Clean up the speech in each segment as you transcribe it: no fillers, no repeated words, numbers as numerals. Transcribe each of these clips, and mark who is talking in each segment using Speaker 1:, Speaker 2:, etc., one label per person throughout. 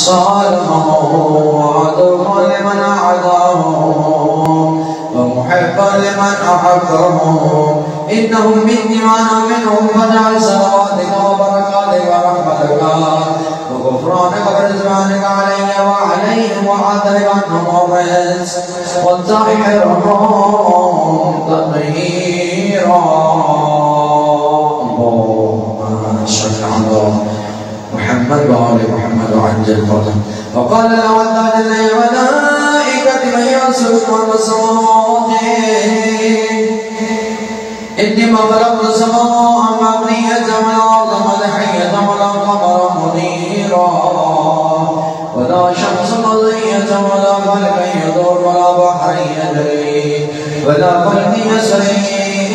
Speaker 1: صالحهم وعدوا لمن عاداهم ومحبا لمن أحبهم إنهم مني وأنا منهم فاجعل صلواتك وبركاتك ورحمتك وغفرانك ورضوانك علي وعليهم وعذرك عنهم وبئس وطهرهم تطهيرا. اللهم صل على محمد وآل محمد وعجل فرجه. وقال له عز وجل يا ملائكة من يرسلكم الصلاة إني ما خلقت السماء مبنية والأرض مدحية ولا قمر منيرا ولا شمس مضية ولا فلك يدور ولا بحر يجري ولا فلك يسري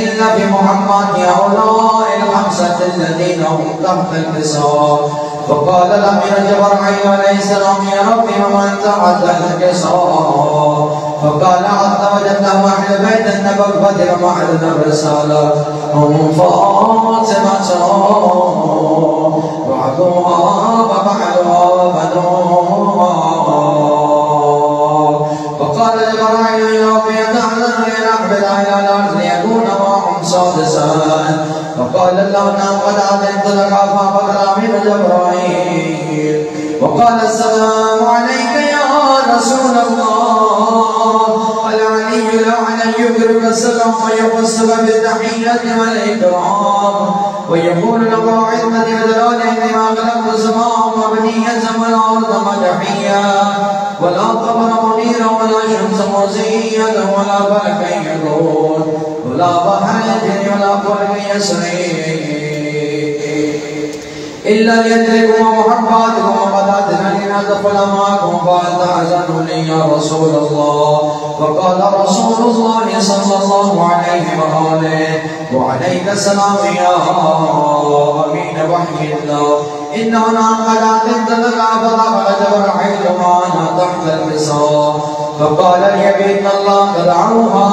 Speaker 1: إلا بمحمد هؤلاء الخمسة الذين هم تحت الكساء. فقال الأمير جبرائيل عليه السلام يا ربي ومن تحت الكساء؟ فقال عز وجل أهل بيت النبوة وأهل الرسالة هم فاطمة بعضها وبعضها بنوها. فقال جبرائيل يا ربي أتعلم لنحمل إلى الأرض ليكون معهم سادسا. فقال الله نعم قد أذنت لك فأخذ الأمير جبرائيل وقال السلام عليك يا رسول الله. العلي الأعلى يبرك السلام ويقصك بالتحية والإكرام ويقول له عزتي وجلالي إنما خلقت السماء مبنية والأرض مدحية ولا قمر منيرا ولا شمس مضية ولا فلك يدور ولا بحر يجري ولا فلك يسري إلا ليدركم ومحباتكم وبداتنا لندخل معكم فهل تحزنوا لي يا رسول الله؟ فقال رسول الله صلى الله عليه وآله وعليك السلام يا أمين وحي الله إنه نعم قد أذنت لك فطبع جبرائيل معنا تحت الكساء. فقال اليمين الله قد أوحى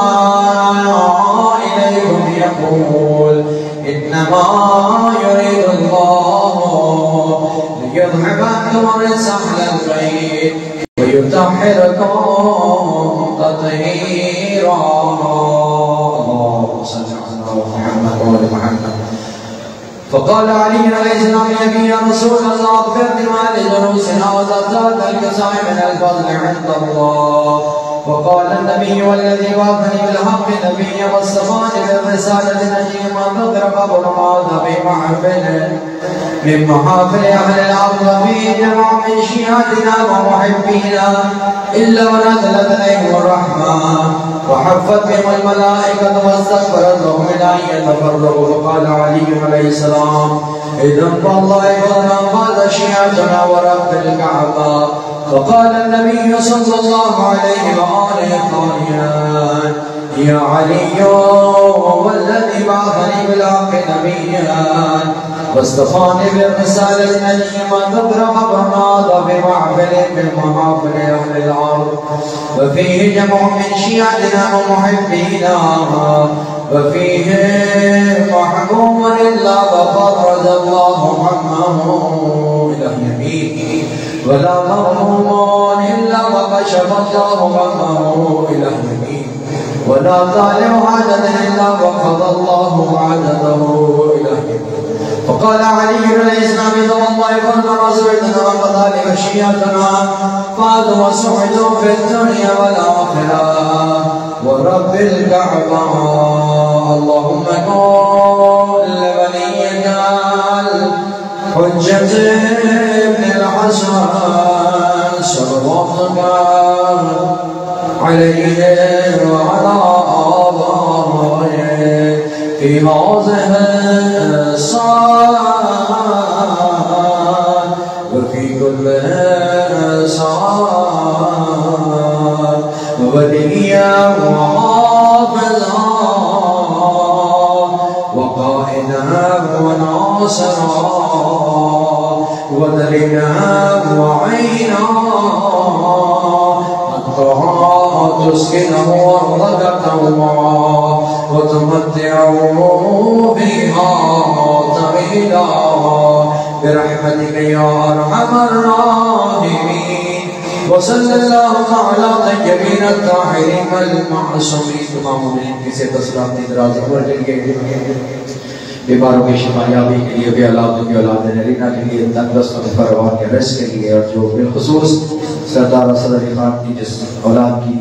Speaker 1: إليكم يقول إنما يريد الله ليذهب عنكم الرجس أهل البيت ويطهركم تطهيرا. اللهم صل على محمد وآل محمد. فقال علي عليه السلام يا رسول الله اخبرني ما لجلوسنا وزادات الكساء من الفضل عند الله. وقال النبي والذي بعثني بالحق نبيا واصطفاني بالرسالة نجيا ما تضرب برماد في محفل من محافل أهل الأرض فيه جمع من شيعتنا ومحبينا إلا ونزلت عليهم الرحمة وحفت بهم الملائكة واستغفرت لهم إلى أن يتفرغوا. فقال علي عليه السلام إذن والله قلنا قال شيعتنا ورب الكعبة. فقال النبي صلى الله عليه وآله قائلا يا علي والذي بعثني بالحق نبيا واصطفاني بالرسالة نجيا ما تضرب برناض بمحفل من محافل أهل الأرض وفيه جمع من شيعتنا ومحبينا وفيه محكوم إلا وفرج الله همه إلى يمينه ولا مغموم إلا وكشف الله غمه إلى يمينه ولا ظالم عدد إلا وقضى الله عدده إلى يمينه. فقال علي عليه السلام والله كنا رزقنا وكذلك شيعتنا فازوا وسعدوا في الدنيا والآخرة ورب الكعبة. اللهم كن لوليك الحجة ابن الحسن صلواتك عليه وعلى آبائه في هذه الساعة وفي كل ساعة وليا وحافظا وقائدا وناصرا ودليلا وعينا حتى تسكنه أرضك طوعا وتمتعه فيها طويلا برحمتك يا أرحم الراحمين وصلى الله على طيبين الطاهرين المعصومين تمام مومنین کی سے تسلیم کی دراز عمر کے لیے بیماروں کی شفا یابی کے لیے بے اولادوں کی اولاد نرینہ کے لیے تندرست و فراوان کے رزق کے لیے اور جو بالخصوص سردار صدر علی خان کی جس اولاد کی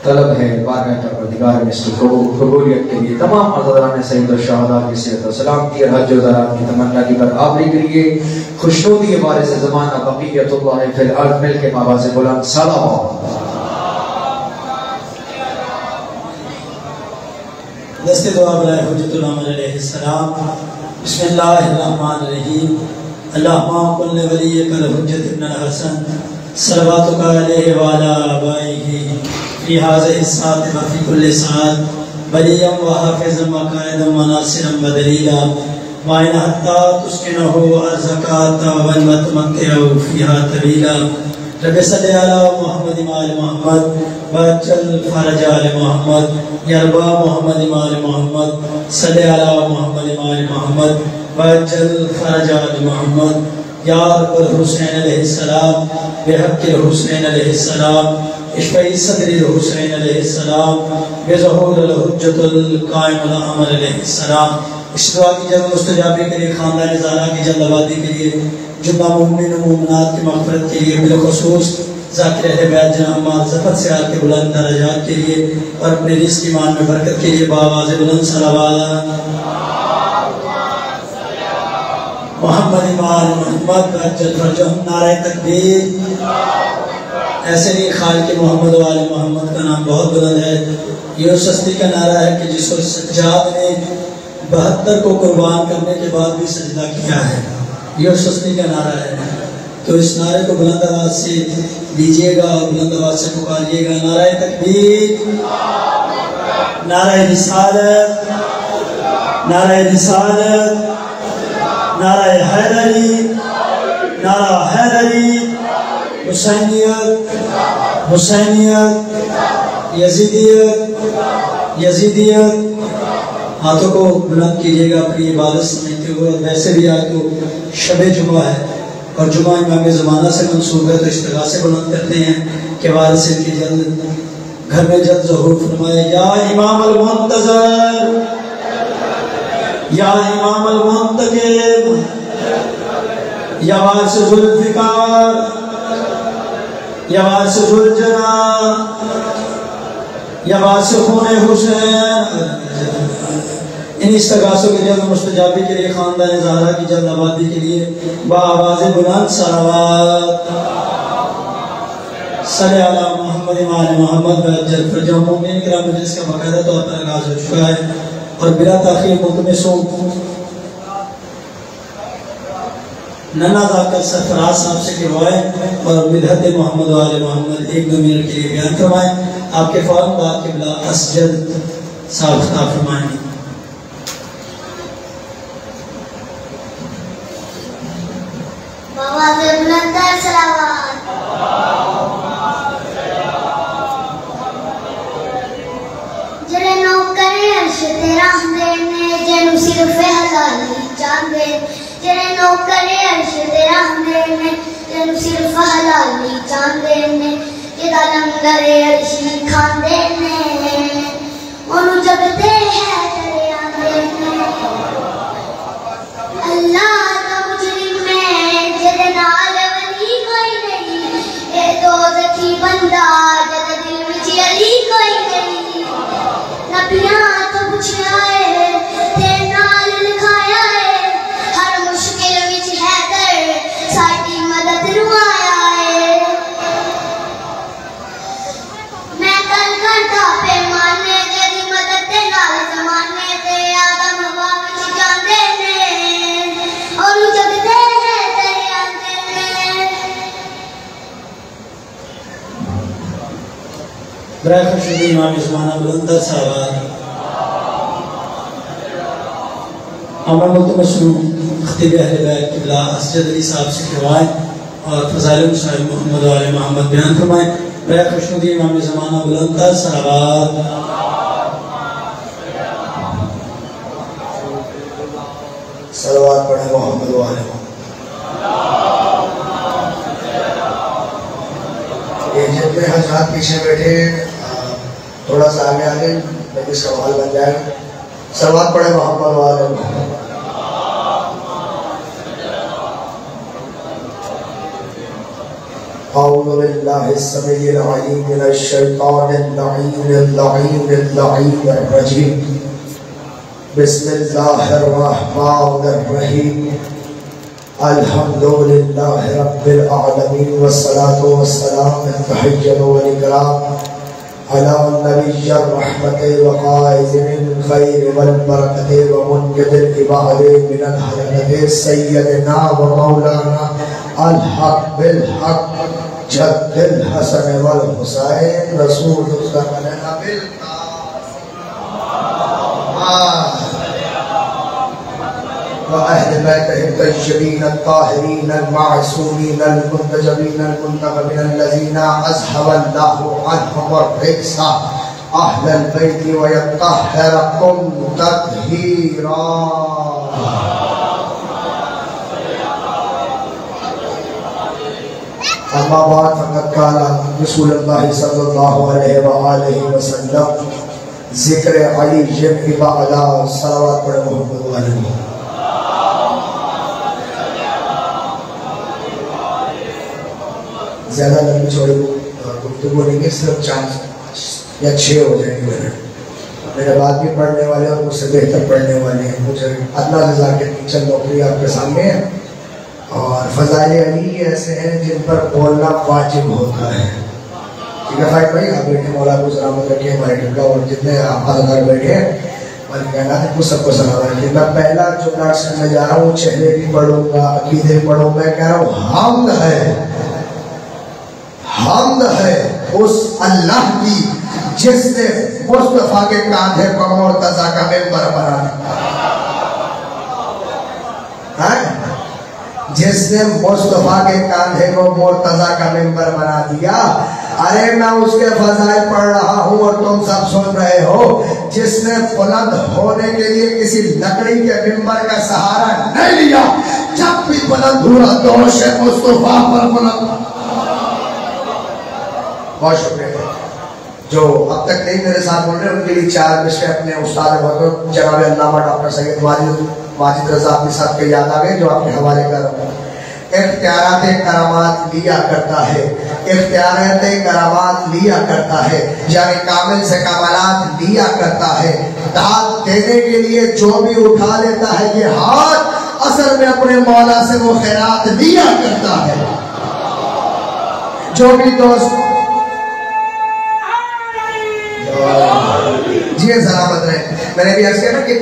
Speaker 1: طلب ہے بارگاہ پروردگار میں اس کو قبولیت کے لیے تمام حضرات سید الشہداء کی صحت و سلامتی اور حج و زیارت کی تمنا کی برآوری کے لیے خوشنودی وارث زمانہ بقیت اللہ فی الارض مل کے آواز بلند صلوات
Speaker 2: دست دعا برائے حجت العمل علیہ السلام. بسم اللہ الرحمن الرحیم. اللہم کل ولیک الحجت ابن الحسن صلواتک علیہ وعلا آبائہ فی هذه الساعة وفي كل ساعة وليا وحافظا وقائدا وناصرا ودليلا وإن حتى تسكنه أرزقك وتمتعه فيها طويلا. رب صل على محمد وآل محمد وأجل فرج آل محمد. یا رب محمد وآل محمد صل على محمد وآل محمد وأجل فرج آل محمد. یا رب الحسین علیہ السلام بحق الحسین علیہ السلام اشفعی صدر الحسین علیہ السلام بظہور الحجت القائم العمل علیہ السلام. اس دعا کی جلد مستجابی کے لیے خاندان زہرا کی جلد آبادی کے لیے جمعہ مومن و مومنات کی مغفرت کے لیے بالخصوص ذاکر اہل بیت جناب مال ظفر سیال کے بلند درجات کے لیے اور اپنے رزق ایمان میں برکت کے لیے بآواز بلند صلوات محمد ایمان محمد اجل فرجہم. نعرہ تکبیر. ایسے نہیں خالق محمد و آل محمد کا نام بہت بلند ہے. یہ اس ہستی کا نعرہ ہے کہ جس کو سجاد نے 72 کو قربان کرنے کے بعد بھی سجدہ کیا ہے. یہ اس ہستی کا نعرہ ہے. تو اس نعرے کو بلند آواز سے دیجئے گا اور بلند آواز سے پکاریے گا. نعرہ تکبیر. نعرہ رسالت. نعرہ رسالت. نعرہ حیدری. نعرہ حیدری. حسینیت. حسینیت. یزیدیت. یزیدیت. ہاتھوں کو بلند کیجئے گا اپنی عبادت سمجھتے ہوئے. ویسے بھی آج تو شب جمعہ ہے اور جمعہ امام زمانہ سے منسوب ہے تو استغاثے سے بلند کرتے ہیں کہ وارث ان کی جلد گھر میں جلد ظہور فرمائے. یا امام المنتظر. یا امام المنتقب. یا وارث ذوالفقار. یا وارث ذوالجلال. یا وارث خون حسین. ان استغاثوں کے جلد مستجابی کے لیے خاندان زہرا کی جلد آبادی کے لیے بآواز بلند صلوات صلی علی محمد وآل محمد وعجل فرجہم. مومنین کرام مجلس کا باقاعدہ طور پر آغاز ہو چکا ہے اور بلا تاخیر ملتمسوں ننا ذاکر سرفراز صاحب سے کروائیں اور مدحت محمد وآل محمد 1-2 منٹ کے لیے بیان فرمائیں. آپ کے فوراً بعد قبلہ اسجد صاحب خطاب فرمائیں.
Speaker 3: بآواز بلند صلوات. جڑے نوکر عرش تے رہندے نے جنوں صرف حلالی چاہندے. جڑے نوکر عرش تے رہندے نے جنوں صرف حلالی چاہندے نے. جدا لنگر عرشی کھاندے نے اونوں جگتے ہے ڈرے آندے نے. اللہ دا مجرم میں جدے نال ولی کوئی نہیں. اے دوزخی بندہ جدے دل وچ علی کوئی نہیں. نبیاں تو پوچھیا ہے تے نال لکھایا ہے ہر مشکل وچ حیدر ساڈی مدد نوں آیا ہے. میں کل گھنٹا پیمانے جدی مدد دے نال زمانے تے آدم ہوا وچ جاندے نے اور جگدے ہیں تے آندے نے.
Speaker 2: برائے خوشنودی امام زمانہ بلند صاحب امر ملتمسوں خطیب اہل بیت قبلہ اسجد علی صاحب سے کروائیں اور فضائل صاحب محمد و آل محمد بیان فرمائیں. برائے خوشنودی امام زمانہ بلند صلوات
Speaker 1: صلوات پڑھیں محمد والے یہ جتنے حضرات پیچھے بیٹھے تھوڑا سا آگے آگے لیکن سوال بن جائے گا. صلوات پڑھیں محمد والے اعوذ باللہ السمیع العلیم من الشیطان اللعین الرجیم. بسم اللہ الرحمن الرحیم. الحمدللہ رب العالمین والصلاة والسلام التحیت والاکرام علی النبی الرحمت وقائد من الخیر والبرکت ومنقذ العباد من الحلقت سیدنا و مولانا الحق بالحق جد الحسن والحسین رسول اللہ وأهل بيته الطيبين الطاهرين المعصومين المنتجبين المنتقبين الذين أذهب الله عنهم الرجس أهل البيت ويطهركم تطهيرا. أما بعد فقد قال رسول الله صلى الله عليه وآله وسلم ذکر علی جن بعد صلوات پڑھ محمد والے. زیادہ لمبی چھوڑے گفتگو نہیں ہے، صرف 4 یا 6 ہو جائیں گے منٹ. میرے بعد بھی پڑھنے والے اور مجھ سے بہتر پڑھنے والے ہیں. مجھے اللہ رضا کے ٹیچر نوکری آپ کے سامنے ہے اور فضائل علی ایسے ہیں جن پر بولنا واجب ہوتا ہے. ٹھیک ہے بھائی آپ بیٹھے مولا کو سلامت رکھیں ہمارے ٹھکا اور جتنے آدھار بیٹھے ہیں اور کہنا ہے سب کو سلام رکھیں. میں پہلا جملہ سننے جا رہا ہوں، چہرے بھی پڑھوں گا عقیدے بھی پڑھوں. میں کہہ رہا ہوں حمد ہے اس اللہ کی جس نے مصطفیٰ کے کاندھے کو مرتضیٰ کا ممبر بنا دیا. جس نے مصطفیٰ کے کاندھے کو مرتضیٰ کا ممبر بنا دیا. ارے میں اس کے فضائل پڑھ رہا ہوں اور تم سب سن رہے ہو. جس نے بلند ہونے کے لیے کسی لکڑی کے ممبر کا سہارا نہیں لیا، جب بھی بلند ہوا دوش مصطفیٰ پر بلند. بہت شکریہ. جو اب تک نہیں میرے ساتھ بول رہے ان کے لیے 4 مشرے اپنے استاد محترم جناب علامہ ڈاکٹر سید واجد رضا اپنے ساتھ کے یاد آ گئے جو آپ کے حوالے کر رہا ہوں. اختیارات کرامات لیا کرتا ہے، اختیارات کرامات لیا کرتا ہے، یعنی کامل سے کمالات لیا کرتا ہے. داد دینے کے لیے جو بھی اٹھا لیتا ہے یہ ہاتھ اثر میں اپنے مولا سے وہ خیرات لیا کرتا ہے. جو بھی دوست جی سلامت رہے. میں نے بھی عرض کیا نا کہ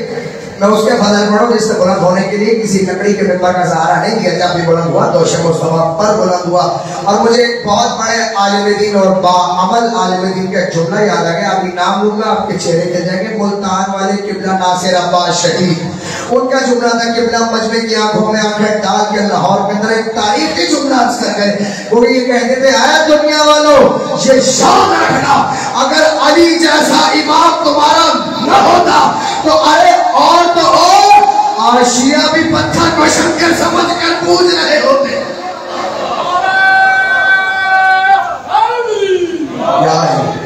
Speaker 1: میں اس کے فضائل پڑھوں جس سے بلند ہونے کے لیے کسی لکڑی کے ممبر کا سہارا نہیں کیا، جب بھی بلند ہوا تو شم مصطفیٰ پر بلند ہوا. اور مجھے ایک بہت بڑے عالم دین اور باعمل عالم دین کا جملہ یاد آ گیا. ابھی نام لوں گا آپ کے چہرے کے جائیں گے. ملتان والے قبلہ ناصر عباس شہید، ان کا جملہ تھا قبلہ مجمع کی آنکھوں میں آنکھیں ڈال کے لاہور کے اندر ایک تاریخی جملہ عرض کر گئے. وہ یہ کہتے تھے اے دنیا والوں یہ شان رکھنا، اگر علی جیسا امام تمہارا نہ ہوتا تو ارے اور تو اور شیعہ بھی پتھر کو شنکر سمجھ کر پوج رہے ہوتے.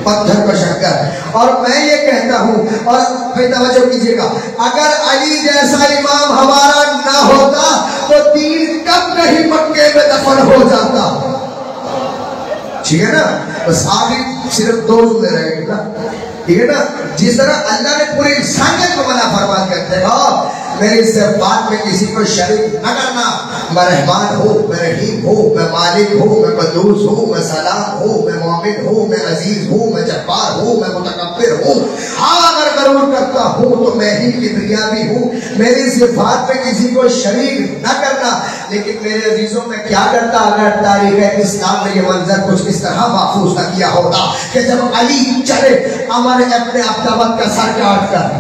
Speaker 1: پتھر کو شنکر. اور میں یہ کہتا ہوں اور پھر توجہ کیجئے گا، اگر علی جیسا امام ہمارا نہ ہوتا تو دین کب نہیں مکے میں دفن ہو جاتا. ٹھیک ہے نا؟ بس آگے صرف 2 جملے رہے گے نا. ٹھیک ہے نا؟ جس طرح اللہ نے پوری انسانیت کو منع فرما کرتے ہو میری صفات میں کسی کو شریک نہ کرنا. میں رحمان ہوں، میں رحیم ہوں، میں مالک ہوں، میں قدوس ہوں، میں سلام ہوں، میں مومن ہوں، میں عزیز ہوں، میں جبار ہوں، میں متکبر ہوں. ہاں اگر غرور کرتا ہوں تو میں ہی کبریا بھی ہوں. میری صفات میں کسی کو شریک نہ کرنا. لیکن میرے عزیزوں میں کیا کرتا اگر تاریخ اسلام میں یہ منظر کچھ اس طرح محفوظ نہ کیا ہوتا کہ جب علی چلے ہمارے اپنے عبدالوت کا سر کاٹ کر،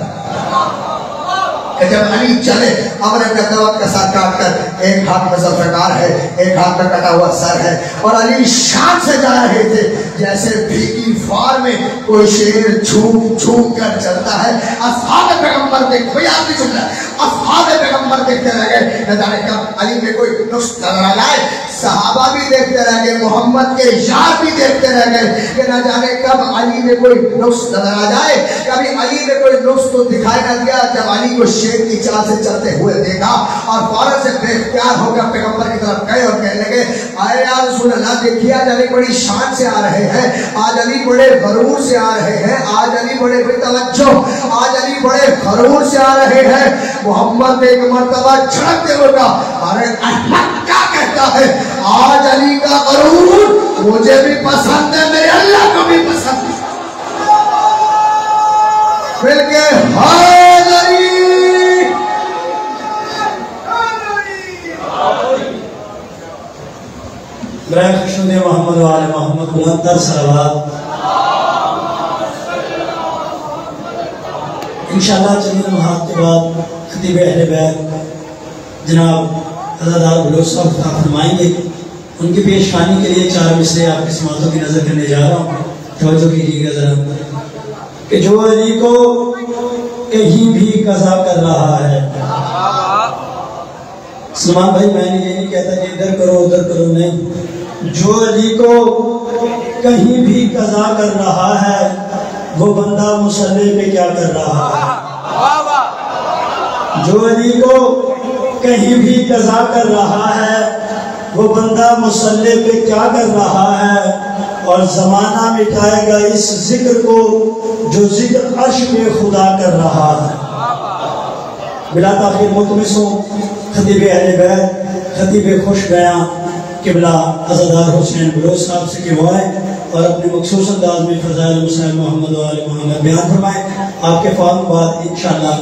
Speaker 1: کہ جب علی چلے امر ابن عبدالوت کا سر کاٹ کر ایک ہاتھ میں ذوالفقار ہے، ایک ہاتھ میں کٹا ہوا سر ہے اور علی شان سے جا رہے تھے.
Speaker 4: جیسے بھیگی فار میں کوئی شیر جھوم جھوم کر چلتا ہے. اصحاب پیغمبر دیکھ بھئی آپ کی جملہ اصحاب پیغمبر دیکھتے رہ گئے نہ جانے کب علی میں کوئی نقص نظر آ جائے. صحابہ بھی دیکھتے رہ گئے, محمد کے یار بھی دیکھتے رہ گئے کہ نہ جانے کب علی میں کوئی نقص نظر آ جائے. کبھی علی میں کوئی نقص تو دکھائی نہ دیا. جب علی کو شیر کی چال سے چلتے ہوئے دیکھا اور فوراً سے بے اختیار ہو کر پیغمبر کی طرف گئے اور کہنے لگے آئے یا رسول اللہ دیکھیے آج علی بڑی شان سے آ رہے ہیں, آج علی بڑے غرور سے آ رہے ہیں, آج علی بڑے بے توجہ, آج علی بڑے غرور سے آ رہے ہیں. محمد نے ایک مرتبہ جھڑکتے ہوئے کہا ارے احمد کیا کہتا ہے, آج علی کا غرور مجھے بھی پسند ہے, میرے اللہ کو بھی پسند ہے. پھر کہ حاضری
Speaker 2: برائے خشنود محمد و آل محمد بلندر صلوات. انشاءاللہ چند لمحات کے بعد خطیب اہل بیت جناب عزادار بلوچ صاحب خطاب فرمائیں گے. ان کی پیشخانی کے لیے 4 مصرے آپ کی سماعتوں کی نظر کرنے جا رہا ہوں. توجہ کیجیے گا ذرا کہ جو علی کو کہیں بھی قضا کر رہا ہے. سلمان بھائی میں نے یہ نہیں کہتا کہ ادھر کرو ادھر کرو, نہیں. جو علی کو کہیں بھی قضا کر رہا ہے وہ بندہ مصلی پہ کیا کر رہا ہے. جو علی کو کہیں بھی قضا کر رہا ہے وہ بندہ مصلی پہ کیا کر رہا ہے, اور زمانہ مٹائے گا اس ذکر کو جو ذکر عرش پہ خدا کر رہا ہے. بلا تاخیر ملتمس ہوں خطیب اہل بیت خطیب خوش بیاں قبلہ عزادار حسین بلوچ صاحب سے کہ وہ آئے اور اپنے مخصوص انداز میں فضائل حسین محمد و آل محمد بیان فرمائے. آپ کے فوراً بعد انشاءاللہ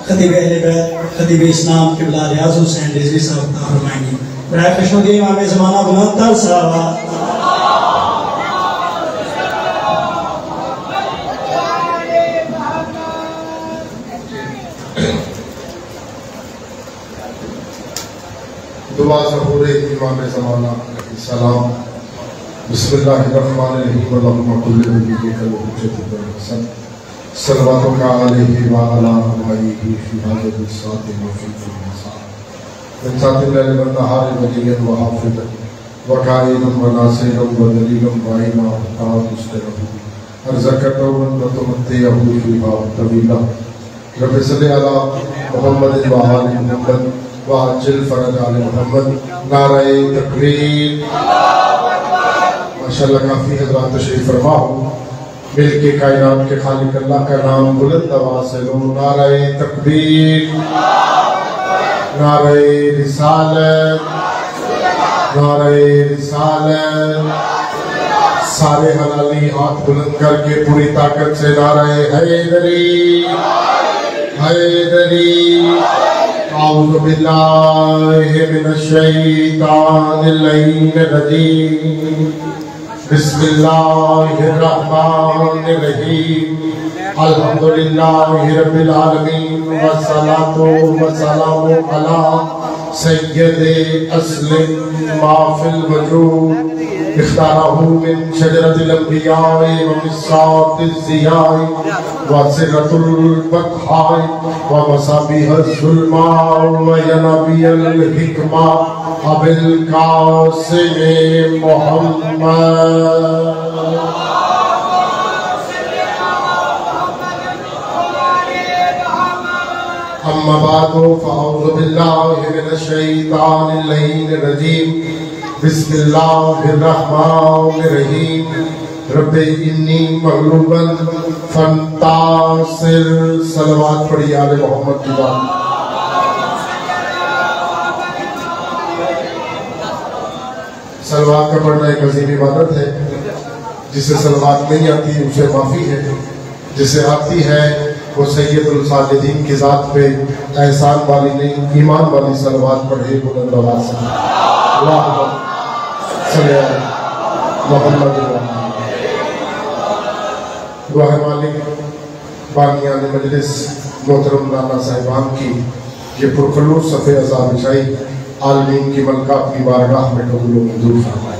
Speaker 2: خطیب اہل بیت خطیب اسلام قبلہ ریاض حسین رضوی صاحب خطاب فرمائیں گے. برائے خشنود امام زمانہ بلندر صلوات.
Speaker 5: دعا ظہور امام زمانہ علیہ السلام. بسم اللہ الرحمن الرحیم. اللہم کل نبیک الحجۃ الحسن صلواتک علیہ وعلی آلہ فی حاجۃ الساعۃ وفی کل مساء من ساعۃ اللیل والنہار ولیًا وحافظا وقائدا وناصرا ودلیلا وعینا وقائدا ارزقنا وتمتعه فیہا طویلا. رب صلی علی محمد وآل محمد وعجل فرج آل محمد. نعرہ تکبیر. ماشاءاللہ کافی حضرات تشریف فرما ہوں. مل کے کائنات کے خالق اللہ کا نام بلند آواز سے لو. نعرہ تکبیر, نعرہ رسالت, نعرہ رسالت. سارے حلالی ہاتھ بلند کر کے پوری طاقت سے نعرہ حیدری حیدری. اعوذ باللہ من الشیطان اللعین الرجیم. بسم اللہ الرحمن الرحیم. الحمدللہ رب العالمین والصلاة والسلام علی سید اصل ما فی الوجود. اختارہ من شجرت الانبیاء ومسات الزیاء وسرۃ البطحاء ومصابیح الظلماء وینابیع الحکمہ ابو القاسم محمد. اما بعد فاعوذ باللہ من الشیطان اللعین الرجیم. بسم اللہ الرحمن الرحیم. رب انی مغلوبا فانتصر. صلوات پڑھی آل محمد کی بات. صلوات کا پڑھنا ایک عظیم عبادت ہے. جسے صلوات نہیں آتی اسے معافی ہے, جسے آتی ہے وہ سید الصالحین کی ذات پہ احسان والی نہیں ایمان والی صلوات پڑھے بلند آواز سے. اللہم صلی علی محمد. دعا ہے مالک بانیان مجلس محترم رانا صاحبان کی یہ پرخلوص صفحہ عذاب بچائی عالمین کی ملکہ اپنی بارگاہ میں قبول و منظور فرمائے.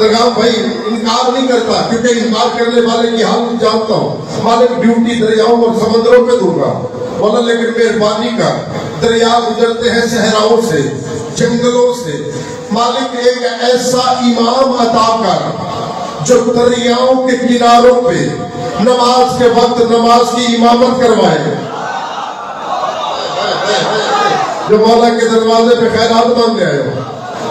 Speaker 5: درگاہ بھائی انکار نہیں کرتا، کیونکہ انکار کرنے والے کی حالت جانتا ہوں۔ مالک ڈیوٹی دریاؤں اور سمندروں پہ دوں گا مولا، لیکن مہربانی کا دریا گزرتے ہیں صحراؤں سے، جنگلوں سے، مالک ایک ایسا امام عطا کر جو دریاؤں کے کناروں پہ نماز کے وقت نماز کی امامت کروائے، جو مولا کے دروازے پہ خیرات مانگنے آئے ہو۔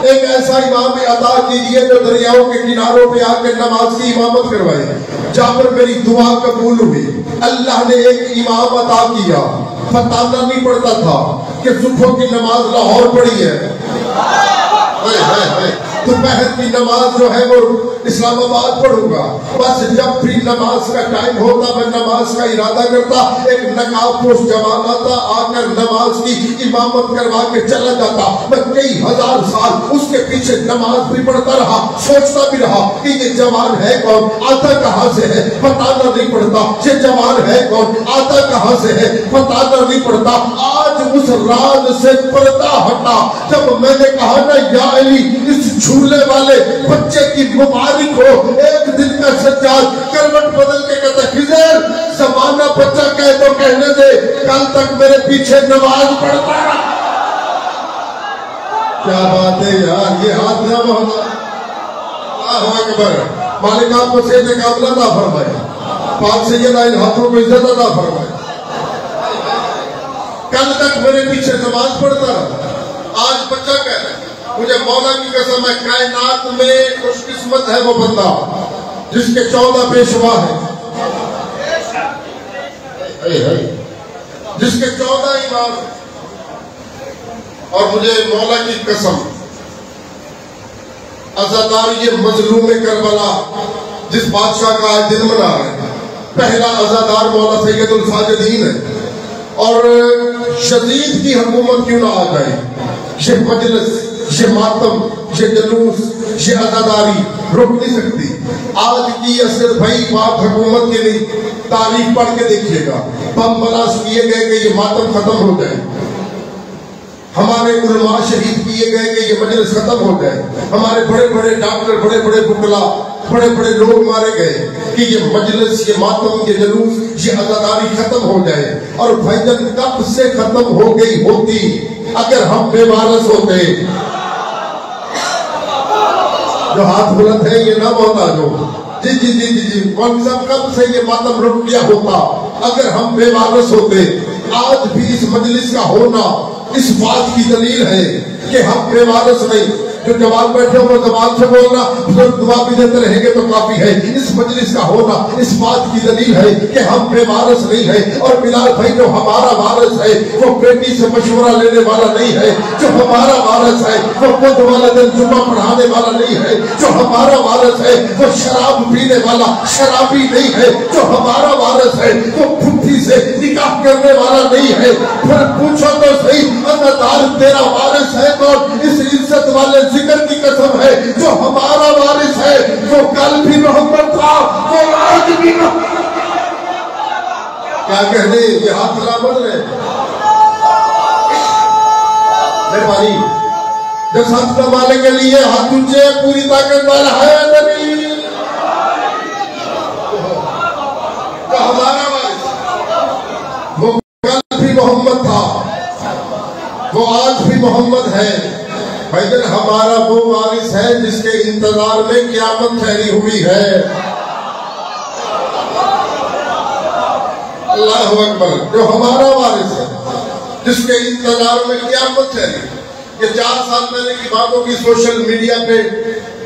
Speaker 5: ایک ایسا امام عطا کیجئے جو دریاؤں کے کناروں پہ آ کے نماز کی امامت کروائے۔ جہاں پر میری دعا قبول ہوئی، اللہ نے ایک امام عطا کیا، فتانہ نہیں پڑتا تھا کہ صبح کی نماز لاہور پڑھی ہے، دوپہر کی نماز جو ہے وہ اسلام آباد پڑھوں گا، بس جب بھی نماز کا ٹائم ہوتا میں نماز کا ارادہ کرتا، ایک نقاب پوش جوان آتا، آ کر نماز کی امامت کروا کے چلا جاتا۔ میں کئی ہزار سال اس کے پیچھے نماز بھی پڑھتا رہا، سوچتا بھی رہا کہ یہ جوان ہے کون، آتا کہاں سے ہے پتہ نہیں پڑتا، یہ جوان ہے کون، آتا کہاں سے ہے پتہ نہیں پڑتا۔ آج اس راز سے پردہ ہٹا جب میں نے کہا نا یا علی اس جھولے والے بچے کی مبارک ہو، ایک دن کا سجاد کروٹ بدل کے کہتا خضر زمانہ بچہ کہے تو کہنے دے، کل تک میرے پیچھے نماز پڑھتا رہا۔ کیا بات ہے یار، یہ ہاتھ نہ ہونا۔ اللہ اکبر، مالک آپ کو صحت کاملہ عطا فرمائے، پاک سیدہ ان ہاتھوں کو عزت عطا فرمائے۔ کل تک میرے پیچھے نماز پڑھتا رہا، آج بچہ کہہ رہا ہے۔ مجھے مولا کی قسم ہے کائنات میں خوش قسمت ہے وہ بندہ جس کے 14 پیشوا ہیں، جس کے 14 امام، اور مجھے مولا کی قسم عزادار یہ مظلوم کربلا جس بادشاہ کا آج دن منا رہے ہیں، پہلا عزادار مولا سید الساجدین ہے، اور شدید کی حکومت کیوں نہ آ جائے، یہ مجلس، یہ ماتم، یہ جلوس، یہ عزاداری رک نہیں سکتی۔ آج کی اسد بھائی بات حکومت کے نہیں، تاریخ پڑھ کے دیکھیے گا، بم بلاس کیے گئے کہ یہ ماتم ختم ہو جائے، ہمارے علماء شہید کیے گئے کہ یہ مجلس ختم ہو جائے، ہمارے بڑے بڑے ڈاکٹر، بڑے بڑے بکلا، بڑے بڑے لوگ مارے گئے کہ یہ مجلس، یہ ماتم، یہ جلوس، یہ عزاداری ختم ہو جائے۔ اور بھائیجن کب سے ختم ہو گئی ہوتی اگر ہم بے وارث ہوتے؟ جو ہاتھ بلند ہے یہ نہ محتاج ہو، جی جی جی جی جی کون صاحب، کب سے یہ ماتم رک گیا ہوتا اگر ہم بے وارث ہوتے؟ آج بھی اس مجلس کا ہونا اس بات کی دلیل ہے کہ ہم بے وارث نہیں۔ جو جوان بیٹھے ہو وہ زبان سے بولنا، بزرگ دعا بھی دیتے رہیں گے تو کافی ہے۔ اس مجلس کا ہونا اس بات کی دلیل ہے کہ ہم بے وارث نہیں ہیں۔ اور بلال بھائی جو ہمارا وارث ہے وہ بیٹی سے مشورہ لینے والا نہیں ہے، جو ہمارا وارث ہے وہ بدھ والا دن جمعہ پڑھانے والا نہیں ہے، جو ہمارا وارث ہے وہ شراب پینے والا شرابی نہیں ہے، جو ہمارا وارث ہے وہ پھٹی سے نکاح کرنے والا نہیں ہے۔ پھر پوچھو تو صحیح عزادار تیرا وارث ہے کون؟ اس عزت والے ذکر کی قسم ہے جو ہمارا وارث ہے وہ کل بھی محمد تھا، وہ آج بھی محمد۔ کیا کہنے، یہ ہاتھ سلامت رہے مہربانی، جب ساتھ نمانے کے لیے ہاتھ اونچے، پوری طاقت والا ہے نبی جو ہمارا وارث، وہ کل بھی محمد تھا، وہ آج بھی محمد ہے۔ بھائیجن ہمارا وہ وارث ہے جس کے انتظار میں قیامت ٹھہری ہوئی ہے۔ اللہ اکبر، جو ہمارا وارث ہے جس کے انتظار میں قیامت ٹھہری۔ یہ 4 سال پہلے کی بات ہوگی، سوشل میڈیا پہ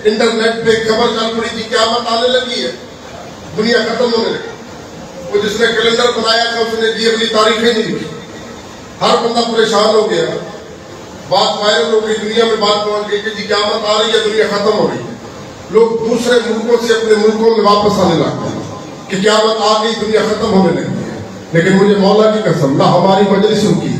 Speaker 5: انٹرنیٹ پہ خبر چل پڑی تھی قیامت آنے لگی ہے، دنیا ختم ہونے لگی۔ وہ جس نے کیلنڈر بنایا تھا اس نے اگلی تاریخیں نہیں لکھی، ہر بندہ پریشان ہو گیا، بات وائرل ہو گئی، دنیا میں بات پہنچ گئی کہ جی قیامت آ رہی ہے، دنیا ختم ہو رہی ہے۔ لوگ دوسرے ملکوں سے اپنے ملکوں میں واپس آنے لگتے ہیں کہ قیامت آ گئی، دنیا ختم ہونے لگی ہے۔ لیکن مجھے مولا کی قسم، نہ ہماری مجلس کی،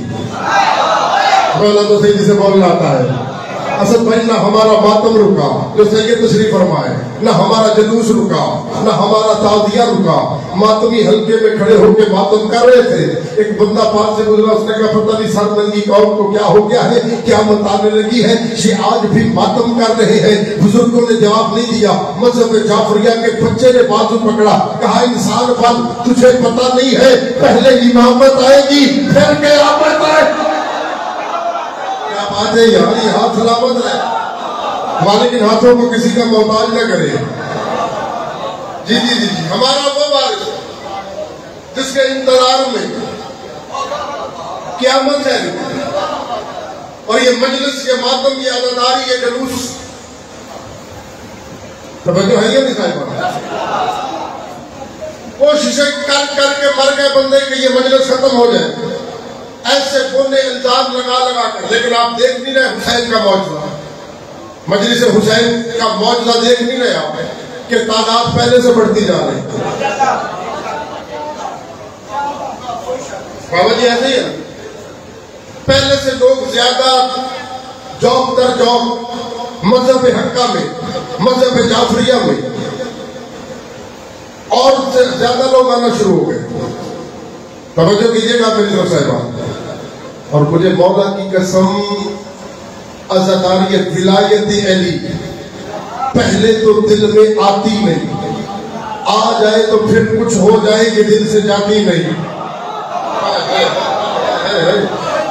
Speaker 5: مولا تو صحیح جسے بولنا آتا ہے، اسد بھائی نہ ہمارا ماتم رکا جو سید تشریف فرمائے، نہ ہمارا جلوس رکا، نہ ہمارا تعزیہ رکا. ماتمی حلقے میں کھڑے ہو کے ماتم کر رہے تھے. ایک بندہ پاس سے گزرا، اس نے کہا پتہ نہیں سر ننگی قوم کو کیا ہو گیا ہے، کیا متانے لگی ہے، یہ آج بھی ماتم کر رہے ہیں. بزرگوں نے جواب نہیں دیا. مذہب جعفریہ کے بچے نے بازو پکڑا، کہا انسان بن، تجھے پتہ نہیں ہے پہلے امامت آئے گی پھر قیامت آئے گی. کیا بات ہے یار، یہ ہاتھ سلامت ہے. مالک ان ہاتھوں کو کسی کا محتاج نہ کرے. جی جی جی جی، ہمارا وہ وارث جس کے انتظار میں قیامت ہے. اور یہ مجلس، یہ ماتم، یہ عزاداری، یہ جلوس، توجہ ہے یہ نہیں صاحب؟ کوششیں کر کر کے مر گئے بندے کہ یہ مجلس ختم ہو جائے، ایسے بولنے الزام لگا لگا کر. لیکن آپ دیکھ نہیں رہے حسین کا معجزہ، مجلس حسین کا معجزہ دیکھ نہیں رہے آپ کہ تعداد پہلے سے بڑھتی جا رہی. بابا جی ایسے ہی ہے، پہلے سے لوگ زیادہ جوک در جوک مذہب حقہ میں، مذہب جعفریہ میں اور سے زیادہ لوگ آنا شروع ہو گئے. توجہ کیجیے گا میری طرف صاحبان. اور مجھے مولا کی قسم، عزاداریت، ولایت علی پہلے تو دل میں آتی نہیں، آ جائے تو پھر کچھ ہو جائے کہ دل سے جاتی نہیں.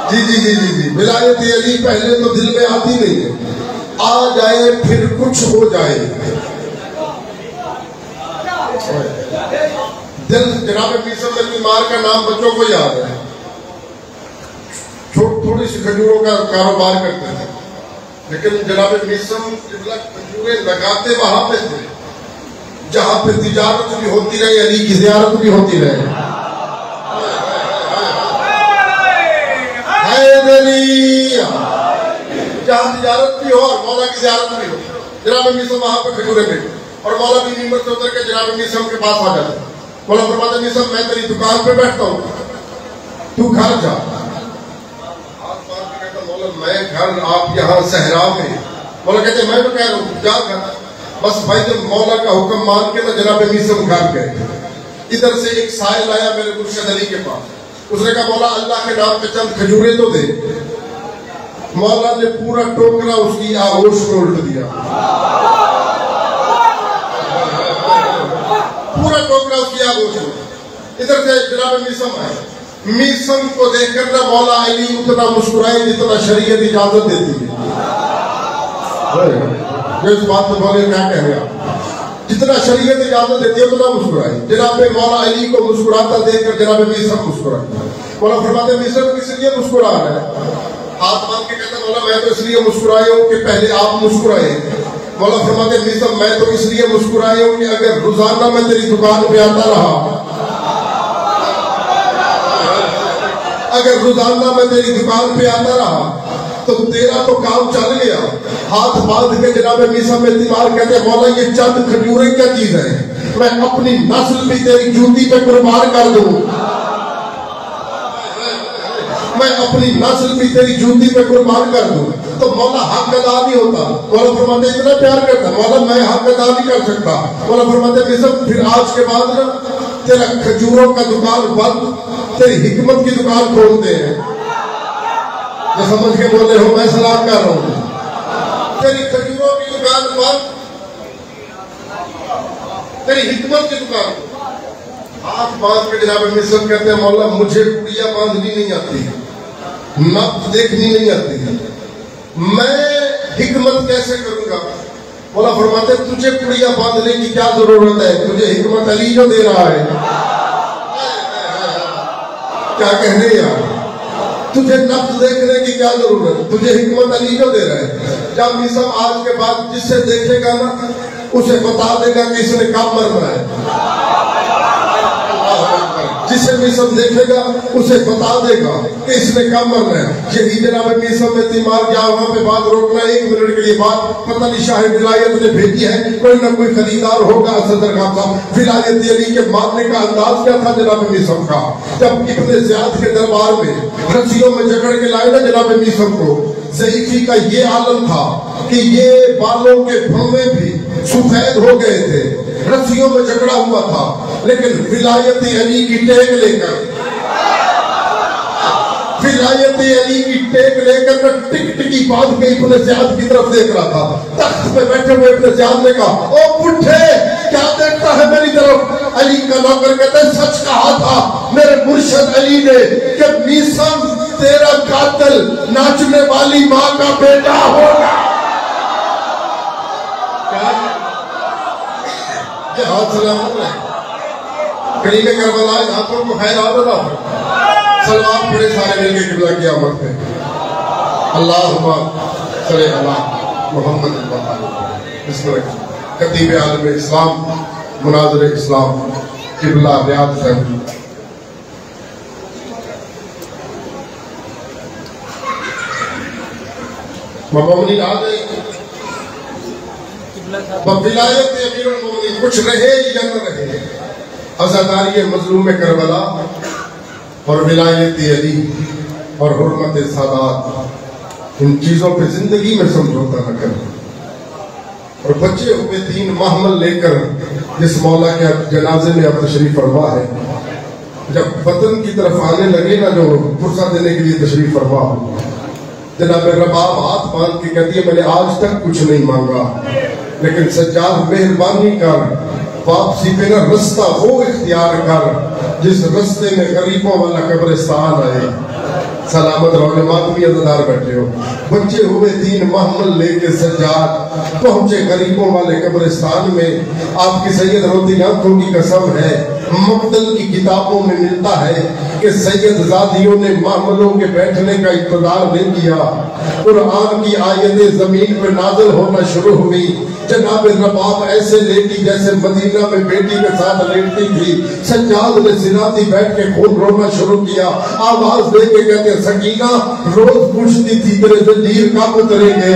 Speaker 5: جی جی جی جی جی، ولایت علی پہلے تو دل میں آتی نہیں ہے، آ جائے پھر کچھ ہو جائے. دل جناب میسم بیمار کا نام بچوں کو یاد ہے، تھوڑی سی کھجوروں کا کاروبار کرتے تھے، لیکن جناب میسم کھجوریں لگاتے وہاں پہ تھے جہاں پہ تجارت بھی ہوتی رہے، علی کی زیارت بھی ہوتی رہے. جہاں تجارت بھی ہو اور مولا کی زیارت بھی ہو، جناب میسم وہاں پہ کھجوریں بیٹھے اور مولا بھی ممبر سے اتر کے جناب میسم کے پاس آ جاتے. مولا فرماتے میسم میں تیری دکان پہ بیٹھتا ہوں، تو گھر جا. مولا میں گھر، آپ یہاں صحرا میں. مولا کہتے میں تو کہہ رہا ہوں جا گھر. بس بھائی جب مولا کا حکم مان کے نہ جناب میسم گھر گئے. ادھر سے ایک سائل آیا میرے مرشد علی کے پاس، اس نے کہا مولا اللہ کے نام پہ چند کھجوریں تو دے. مولا نے پورا ٹوکرا اس کی آغوش میں الٹ دیا، پورا ٹوکرا اس کی آغوش میں. ادھر سے جناب میسم آئے. میسم کو دیکھ کر نہ مولا علی اتنا مسکرائے جتنا شریعت اجازت دیتی ہے. اس بات میں بولے کیا کہہ رہے آپ؟ جتنا شریعت اجازت دیتی ہے اتنا مسکرائے. جناب مولا علی کو مسکراتا دیکھ کر جناب میسم مسکرائے. مولا فرماتے میسم کس لیے مسکرا رہا ہے؟ ہاتھ مان کے کہتا مولا میں تو اس لیے مسکرائے ہوں کہ پہلے آپ مسکرائے. مولا فرماتے میسم میں تو اس لیے مسکرائے ہوں کہ اگر روزانہ میں تیری دکان پہ آتا رہا، اگر روزانہ میں تیری دکان پہ آتا رہا تو تیرا تو کام چل گیا. ہاتھ باندھ کے جناب میسم اعتماد کہتے مولا یہ چند کھجوریں کیا چیز ہے، میں اپنی نسل بھی تیری جوتی پہ قربان کر دوں، میں اپنی نسل بھی تیری جوتی پہ قربان کر دوں. تو مولا حق ادا نہیں ہوتا. مولا فرماتے اتنا پیار کرتا، مولا میں حق ادا نہیں کر سکتا. مولا فرماتے میسم پھر آج کے بعد نا تیرا کھجوروں کا دکان بند، تیری حکمت کی دکان کھولتے ہیں. جو سمجھ کے بولے ہو میں سلام کر رہا ہوں. تیری کھجوروں کی دکان بند، تیری حکمت کی دکان. ہاتھ باندھ کے جناب میسم کہتے ہیں مولا مجھے پڑیا باندھنی نہیں آتی، نبض دیکھنی نہیں آتی، میں حکمت کیسے کروں گا؟ مولا فرماتے تجھے پڑیا باندھنے کی کیا ضرورت ہے، تجھے حکمت علی جو دے رہا ہے. کیا کہہ رہے یار، تجھے نبض دیکھنے کی کیا ضرورت، تجھے حکمت علی جو دے رہا ہے. جب میسم آج کے بعد جس سے دیکھے گا نا اسے بتا دے گا کہ اس نے کب مرنا ہے. جسے میسم دیکھے گا اسے بتا دے گا کہ اس نے کب مرنا ہے. یہی جناب میسم میں تیمار کیا وہاں پہ بات روکنا ایک منٹ کے لیے. بات پتہ نہیں شاہ ولایت نے بھیجی ہے، کوئی نہ کوئی خریدار ہوگا صدر صاحب. ولایت علی کے مارنے کا انداز کیا تھا جناب میسم کا؟ جب ابن زیاد کے دربار میں رسیوں میں جکڑ کے لائے نا جناب میسم کو، ضعیفی کا یہ عالم تھا کہ یہ بالوں کے بھوے بھی سفید ہو گئے تھے، رسیوں میں جکڑا ہوا تھا، لیکن ولایت علی کی ٹیک لے کر میں ٹک ٹکی باندھ کے ابن زیاد کی طرف دیکھ رہا تھا۔ تخت پہ بیٹھے ہوئے ابن زیاد نے کہا او بڈھے کیا دیکھتا ہے میری طرف؟ علی کا نوکر کہتا ہے سچ کہا تھا میرے مرشد علی نے کہ میسم تیرا قاتل ناچنے والی ماں کا بیٹا ہوگا۔ یہ ہاتھ سلامت رہے، کریم کربلا ہاتھوں کو خیر آدھا ہو، سلوات پڑے سارے مل کے قبلہ کی آمد پہ۔ اللہم صلی اللہ محمد بسم اللہ۔ خطیب عالم اسلام، مناظر اسلام، قبلہ ریاض صاحب۔ مومنین آگئے بولایت امیر المومنین، کچھ رہے یا نہ رہے، عزاداری مظلوم کربلا اور ولایت علی اور حرمت سادات، ان چیزوں پہ زندگی میں سمجھوتا نہ کریں۔ اور بچے ہوئے 3 محمل لے کر جس مولا کے جنازے میں اب تشریف فرما ہے، جب وطن کی طرف آنے لگے نا جو فرصت دینے کے لیے تشریف فرما ہو، جناب رباب ہاتھ باندھ کے کہتی ہے میں نے آج تک کچھ نہیں مانگا، لیکن سجاد مہربانی کر واپسی پہ نہ رستہ وہ اختیار کر جس رستے میں غریبوں والا قبرستان آئے۔ سلامت رہو، ماتمی عزادار بیٹھے ہو، بچے ہوئے 3 محمل لے کے سجاد پہنچے غریبوں والے قبرستان میں۔ آپ کی سید روتی آنکھوں کی قسم ہے، مقتل کی کتابوں میں ملتا ہے کہ سید زادیوں نے محملوں کے بیٹھنے کا انتظار نہیں کیا، قرآن کی آیتیں زمین پہ نازل ہونا شروع ہوئی، جناب رباب ایسے لیٹی جیسے مدینہ میں بیٹی کے ساتھ لیٹتی تھی۔ سجاد نے سناتی بیٹھ کے خون رونا شروع کیا، آواز دے کے کہتے سکینہ روز پوچھتی تھی تیرے زنجیر کب اتریں گے،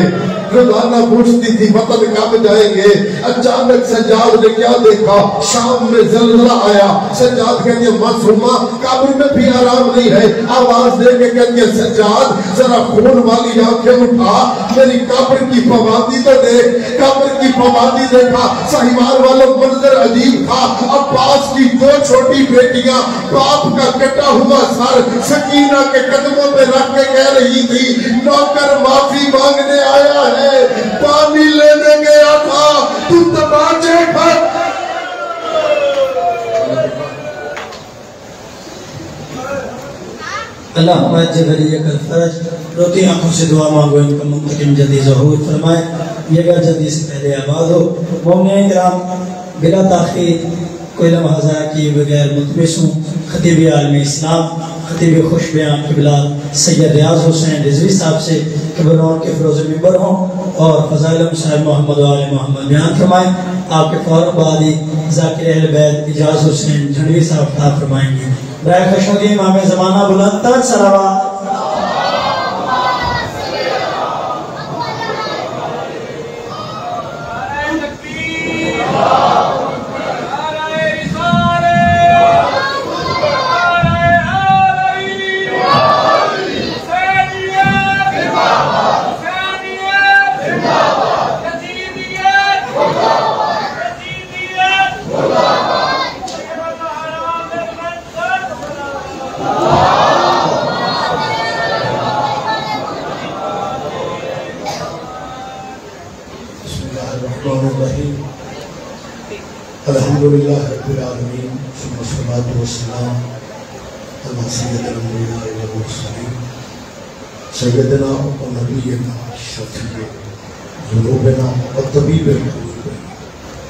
Speaker 5: روزانہ پوچھتی تھی وطن کب جائیں گے۔ اچانک سجاد نے کیا دیکھا، شام میں زلزلہ آیا۔ سجاد کہتی ہے معصومہ قبر میں بھی آرام نہیں ہے، آواز دے کے کہتی ہے سجاد ذرا خون والی آنکھیں اٹھا، میری قبر کی فوادی تو دیکھ۔ قبر کی فوادی دیکھا، سہیوال والا منظر عجیب تھا، عباس کی 2 چھوٹی بیٹیاں باپ کا کٹا ہوا سر سکینہ کے قدموں پہ رکھ کے کہہ رہی تھی نوکر معافی مانگنے آیا ہے، پانی لینے گیا تھا تو تماچے کھا۔
Speaker 2: اللہم عجب علیک الفرج، روتی آنکھوں سے دعا مانگو ان کا منتقم جلدی ظہور فرمائے، یہ گھر جلدی سے پہلے آباد ہو۔ مومنین کرام بلا تاخیر کوئی لمحہ ضائع کیے بغیر ملتمس ہوں خطیب عالم اسلام، خطیب خوش بیان قبلہ سید ریاض حسین رضوی صاحب سے کہ بنور کے فروز ممبر ہوں اور فضائل صاحب محمد و آل محمد بیان فرمائیں۔ آپ کے فوراً بعد ہی ذاکر اہل بیت اجاز حسین جھنڈوی صاحب خطاب فرمائیں گے۔ برائے خوشنودی امام زمانہ بلند تر صلوات۔
Speaker 6: الحمدللہ رب العالمین ثم الصلاة والسلام علی سید الانبیاء والمرسلین سیدنا و نبینا شفیع ذنوبنا و طبیب قلوبنا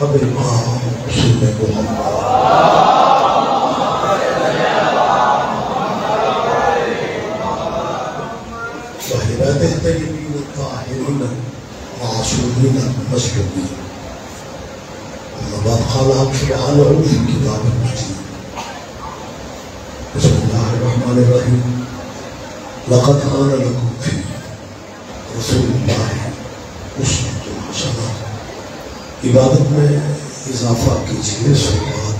Speaker 6: ابو القاسم محمد صاحبات الطیبین الطاہرین معصومین مسجودین بعد قال سبحانه في كتاب المجيد بسم الله الرحمن الرحيم لقد كان لكم في رسول الله اسوة حسنة عبادت میں اضافہ کیجیے صلوات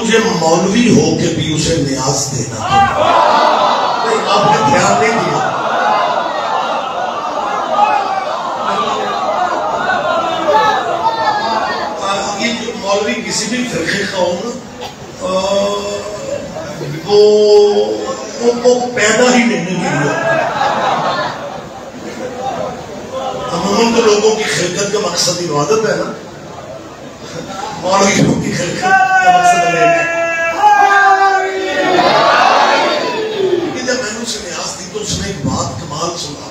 Speaker 6: مجھے مولوی ہو کے بھی اسے نیاز دینا نہیں، آپ نے دھیان نہیں دیا. یہ جو مولوی کسی بھی فرقے کا ہو نا، وہ پیدا ہی نہیں کیا. عموماً تو لوگوں کی خلقت کا مقصد عبادت ہے نا، مولویوں کی خلقت کا مقصد ہے. جب میں نے اسے نیاز دی تو اس نے ایک بات کمال سنا.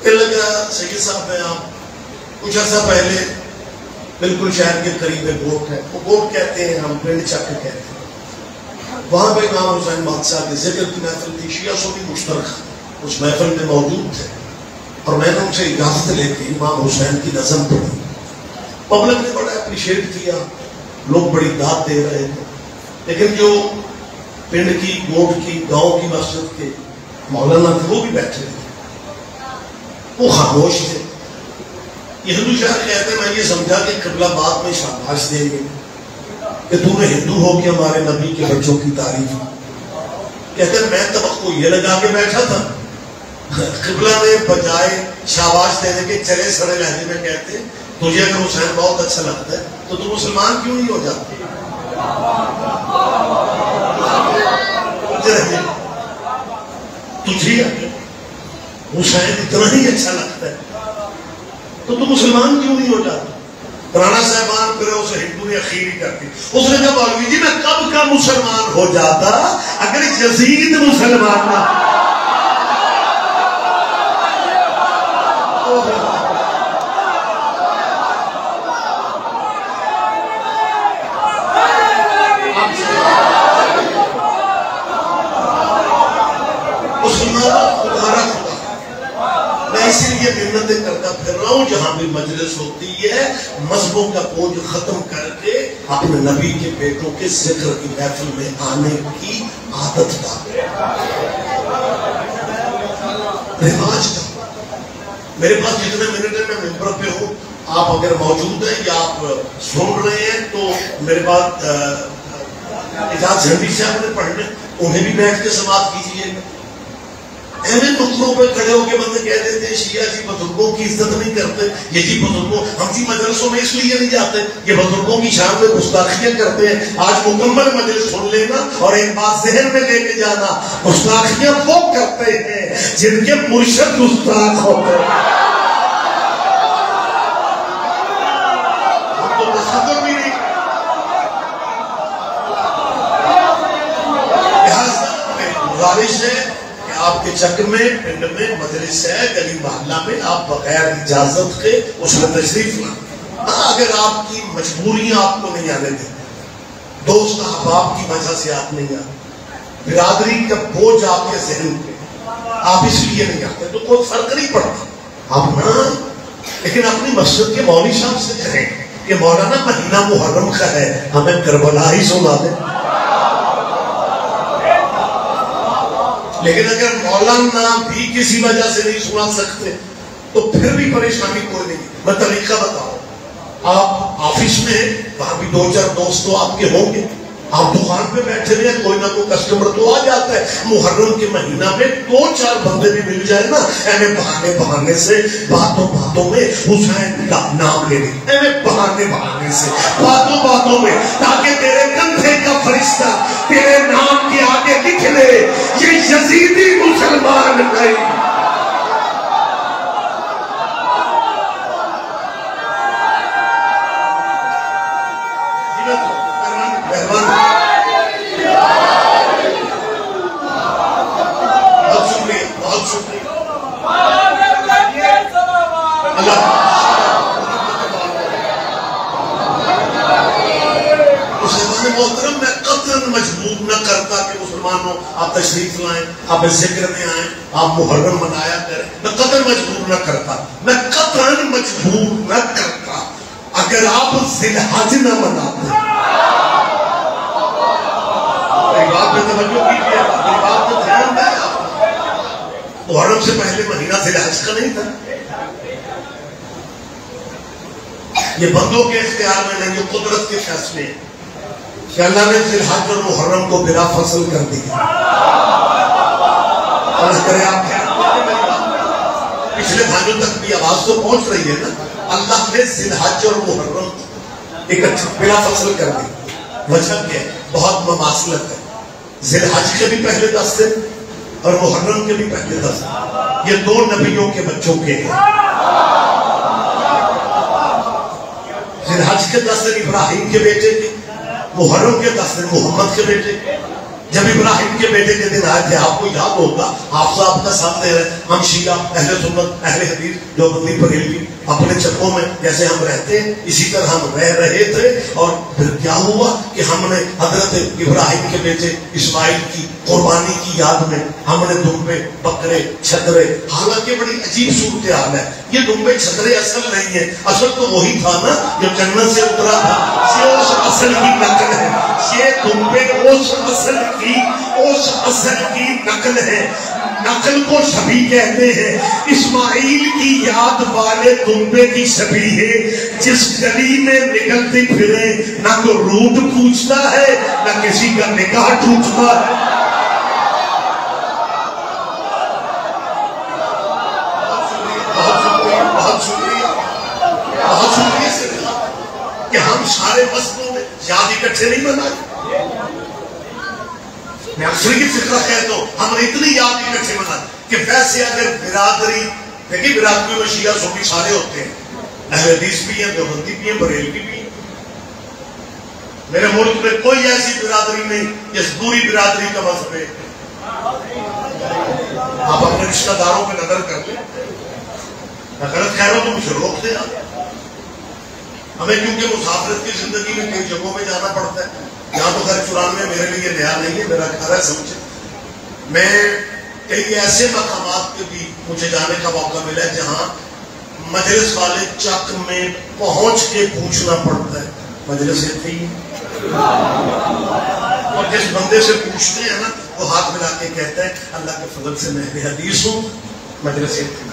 Speaker 6: کہ لگا سید صاحب میں آپ کچھ عرصہ پہلے بالکل شہر کے قریب ایک گوٹ ہے، وہ گوٹ کہتے ہیں، ہم پنڈ چک کہتے ہیں. وہاں پہ امام حسین بادشاہ کے ذکر کی محفل تھی، شیعہ سنی مشترکہ اس محفل میں موجود تھے، اور میں نے ان سے اجازت لے کے امام حسین کی نظم پڑھی. پبلک نے بڑا اپریشیٹ کیا، لوگ بڑی داد دے رہے تھے. لیکن جو پنڈ کی، گوٹ کی، گاؤں کی مسجد کے مولانا تھے وہ بھی بیٹھے تھے، وہ خاموش تھے. یہ ہندو شاعر کہتے ہیں میں یہ سمجھا کہ قبلہ بعد میں شاباش دیں گے کہ تو نے ہندو ہو کے ہمارے نبی کے بچوں کی تعریف. کہتے ہیں میں توقع یہ لگا کے بیٹھا تھا، قبلہ نے بجائے شاباش دینے کے چلے سڑے لہجے میں کہتے ہیں تجھے اگر حسین بہت اچھا لگتا ہے تو تم مسلمان کیوں نہیں ہو جاتے؟ تجھے حسین اتنا ہی اچھا لگتا ہے تو تم مسلمان کیوں نہیں ہو جاتے؟ رانا صاحبان پھر اسے ہندو نے اخیر ہی کرتی. اس نے کہا مولوی جی میں کب کا مسلمان ہو جاتا اگر یزید مسلمان نہ. میں اسی لیے محنتیں کرتا پھر رہا ہوں جہاں بھی مجلس ہوتی ہے مذہبوں کا بوجھ ختم کر کے اپنے نبی کے بیٹوں کے ذکر کی محفل میں آنے کی عادت ڈالیں، رواج کا. میرے پاس جتنے منٹ میں ممبر پہ ہوں، آپ اگر موجود ہیں یا آپ سن رہے ہیں تو میرے پاس اجازت جھنڈی صاحب نے پڑھنے، انہیں بھی بیٹھ کے سماعت کیجیے. ایسے نقطوں پہ کھڑے ہو کے بندے کہہ دیتے ہیں شیعہ جی بزرگوں کی عزت نہیں کرتے، یہ جی بزرگوں، ہم جی مدرسوں میں اس لیے نہیں جاتے، یہ بزرگوں کی شان میں گستاخیاں کرتے ہیں. آج مکمل مجلس سن لینا اور ایک بات ذہن میں لے کے جانا، گستاخیاں وہ کرتے ہیں جن کے مرشد گستاخ ہوتے ہیں. ہم تو تصور بھی نہیں. لہٰذا گزارش ہے آپ کے چک میں، پنڈ میں مجلس ہے، گلی محلہ میں، آپ بغیر اجازت کے اس میں تشریف لائیں. اگر آپ کی مجبوریاں آپ کو نہیں آنے دیں، دوست احباب کی وجہ سے آپ نہیں آتے، برادری کا بوجھ آپ کے ذہن پہ، آپ اس لیے نہیں آتے تو کوئی فرق نہیں پڑتا. آپ نہ آئیں، لیکن اپنی مسجد کے مولوی صاحب سے کہیں کہ مولانا مہینہ محرم کا ہے، ہمیں کربلا ہی سنا دیں. لیکن اگر مولانا بھی کسی وجہ سے نہیں سنا سکتے تو پھر بھی پریشانی کوئی نہیں. میں طریقہ بتاؤں، آپ آفس میں وہاں بھی 2-4 دوست تو آپ کے ہوں گے، آپ دکان پہ بیٹھے ہوئے ہیں، کوئی نہ کوئی کسٹمر تو آ جاتا ہے. محرم کے مہینہ میں 2-4 بندے بھی مل جائے نا، ایویں بہانے سے باتوں میں حسین کا نام لے لیں، ایویں بہانے سے باتوں میں، تاکہ تیرے کندھے کا فرشتہ تیرے نام کے آگے لکھ لے یہ یزیدی مسلمان نہیں. محترم میں قطعاً مجبور نہ کرتا کہ مسلمانوں آپ تشریف لائیں، آپ ذکر میں آئیں، آپ محرم منایا کریں. میں قطعاً مجبور نہ کرتا، میں قطعاً مجبور نہ کرتا اگر آپ ذی الحج نہ مناتے. میری بات پہ توجہ کیجیے، میری بات پہ دھیان دیں. محرم سے پہلے مہینہ ذی الحج کا نہیں تھا. یہ بندوں کے اختیار میں نہیں، یہ قدرت کے فیصلے ہیں. کہ اللہ نے ذوالحج اور محرم کو بلا فصل کر دیا. اللہ کرے آپ پچھلے بھائیوں تک بھی آواز تو پہنچ رہی ہے نا. اللہ نے ذوالحج اور محرم اکٹھے بلا فصل کر دی. وجہ کیا ہے؟ بہت مماثلت ہے. ذوالحج کے بھی پہلے 10 دن اور محرم کے بھی پہلے 10 دن یہ 2 نبیوں کے بچوں کے ہیں. ذوالحج کے 10 دن ابراہیم کے بیٹے کے, محرم کے 10 دن محمد کے بیٹے کے. جب ابراہیم کے بیٹے کے دن آئے تھے, آپ کو یاد ہوگا, آپ صاحب کا سامنے ہے, ہم شیعہ اہل سنت اہل حدیث دیوبندی بریلوی اپنے چکوں میں جیسے ہم رہتے ہیں اسی طرح ہم رہ رہے تھے. اور پھر کیا ہوا کہ ہم نے حضرت ابراہیم کے بیٹے اسماعیل کی قربانی کی یاد میں ہم نے دمبے, بکرے, چھترے, حالانکہ بڑی عجیب صورتحال ہے. یہ دمبے چھترے اصل نہیں ہے, اصل تو وہی تھا نا جو جنت سے اترا تھا. یہ اس اصل کی نقل ہے. یہ دمبے اس اصل کی نقل ہے. نقل کو شبیہ کہتے ہیں. اسماعیل کی یاد والے دمبے کی شبیہ ہے. جس گلی میں نکلتی پھرے نہ تو روٹ پوچھتا ہے نہ کسی کا نکاح ٹوٹتا ہے. بہت شکریہ سے کہ ہم سارے مذہبوں میں یاد اکٹھے نہیں منائے. میں اکثر کی فکر کہتا ہوں ہم نے اتنی یاد اکٹھے منائے کہ ویسے اگر برادری, دیکھیں برادری میں شیعہ سنی سارے ہوتے ہیں, اہل حدیث بھی ہیں, دیوبندی بھی ہیں, بریلوی بھی ہیں. میرے ملک میں کوئی ایسی برادری نہیں جس پوری برادری کا مذہب ہے. آپ اپنے رشتہ داروں پہ نظر کر لیں, میں غلط کہہ رہا ہوں تو مجھے روک دیں. ہمیں کیونکہ مسافرت کی زندگی میں کئی جگہوں میں جانا پڑتا ہے. یہاں تو خیر 94 میرے لیے نیا نہیں ہے, میرا گھر ہے سمجھے. میں کئی ایسے مقامات پہ بھی مجھے جانے کا موقع ملا ہے جہاں مجلس والے چک میں پہنچ کے پوچھنا پڑتا ہے مجلس اتنی ہے, اور جس بندے سے پوچھتے ہیں نا وہ ہاتھ ملا کے کہتا ہے اللہ کے فضل سے میں اہل حدیث ہوں, مجلس اتنی.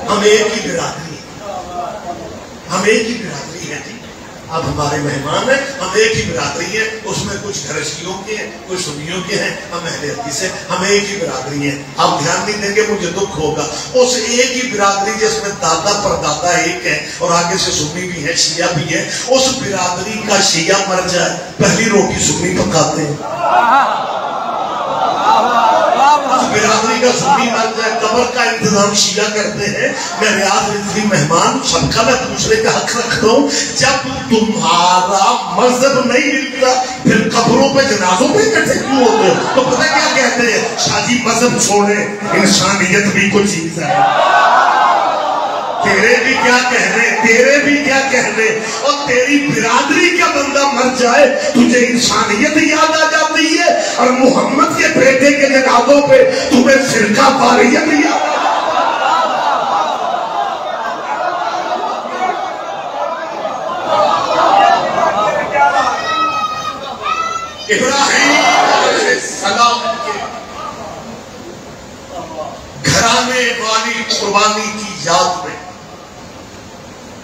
Speaker 6: ہم ایک ہی برادری ہیں, ہم ایک ہی برادری ہیں جی. اب ہمارے مہمان ہیں, ہم ایک ہی برادری ہیں. اس میں کچھ گھرشیوں کے ہیں, کچھ سنیوں کے ہیں, ہم اہل حدیث ہیں. ہم ایک ہی برادری ہیں. آپ دھیان نہیں دیں گے مجھے دکھ ہوگا. اس ایک ہی برادری جس میں دادا پر دادا ایک ہے اور آگے سے سنی بھی ہے, شیعہ بھی ہے, اس برادری کا شیعہ مر جائے پہلی روٹی سنی پکاتے ہیں. برادری کا سنی مر جائے قبر کا انتظام شیعہ کرتے ہیں. میں ریاض رضوی مہمان سب کا میں دوسرے کا حق رکھتا ہوں. جب تمہارا مذہب نہیں ملتا پھر قبروں پہ جنازوں پہ اکٹھے کیوں ہوتے ہو؟ تو پتہ کیا کہتے ہیں, شادی مذہب چھوڑے, انسانیت بھی کوئی چیز ہے. تیرے بھی کیا کہنے, تیرے بھی کیا کہنے, اور تیری برادری کا بندہ مر جائے تجھے انسانیت یاد آ جاتی ہے, اور محمد کے بیٹے کے جنازوں پہ تمہیں فرقہ واریت یاد آ جاتی ہے. ابراہیم علیہ السلام کے گھرانے والی قربانی کی یاد میں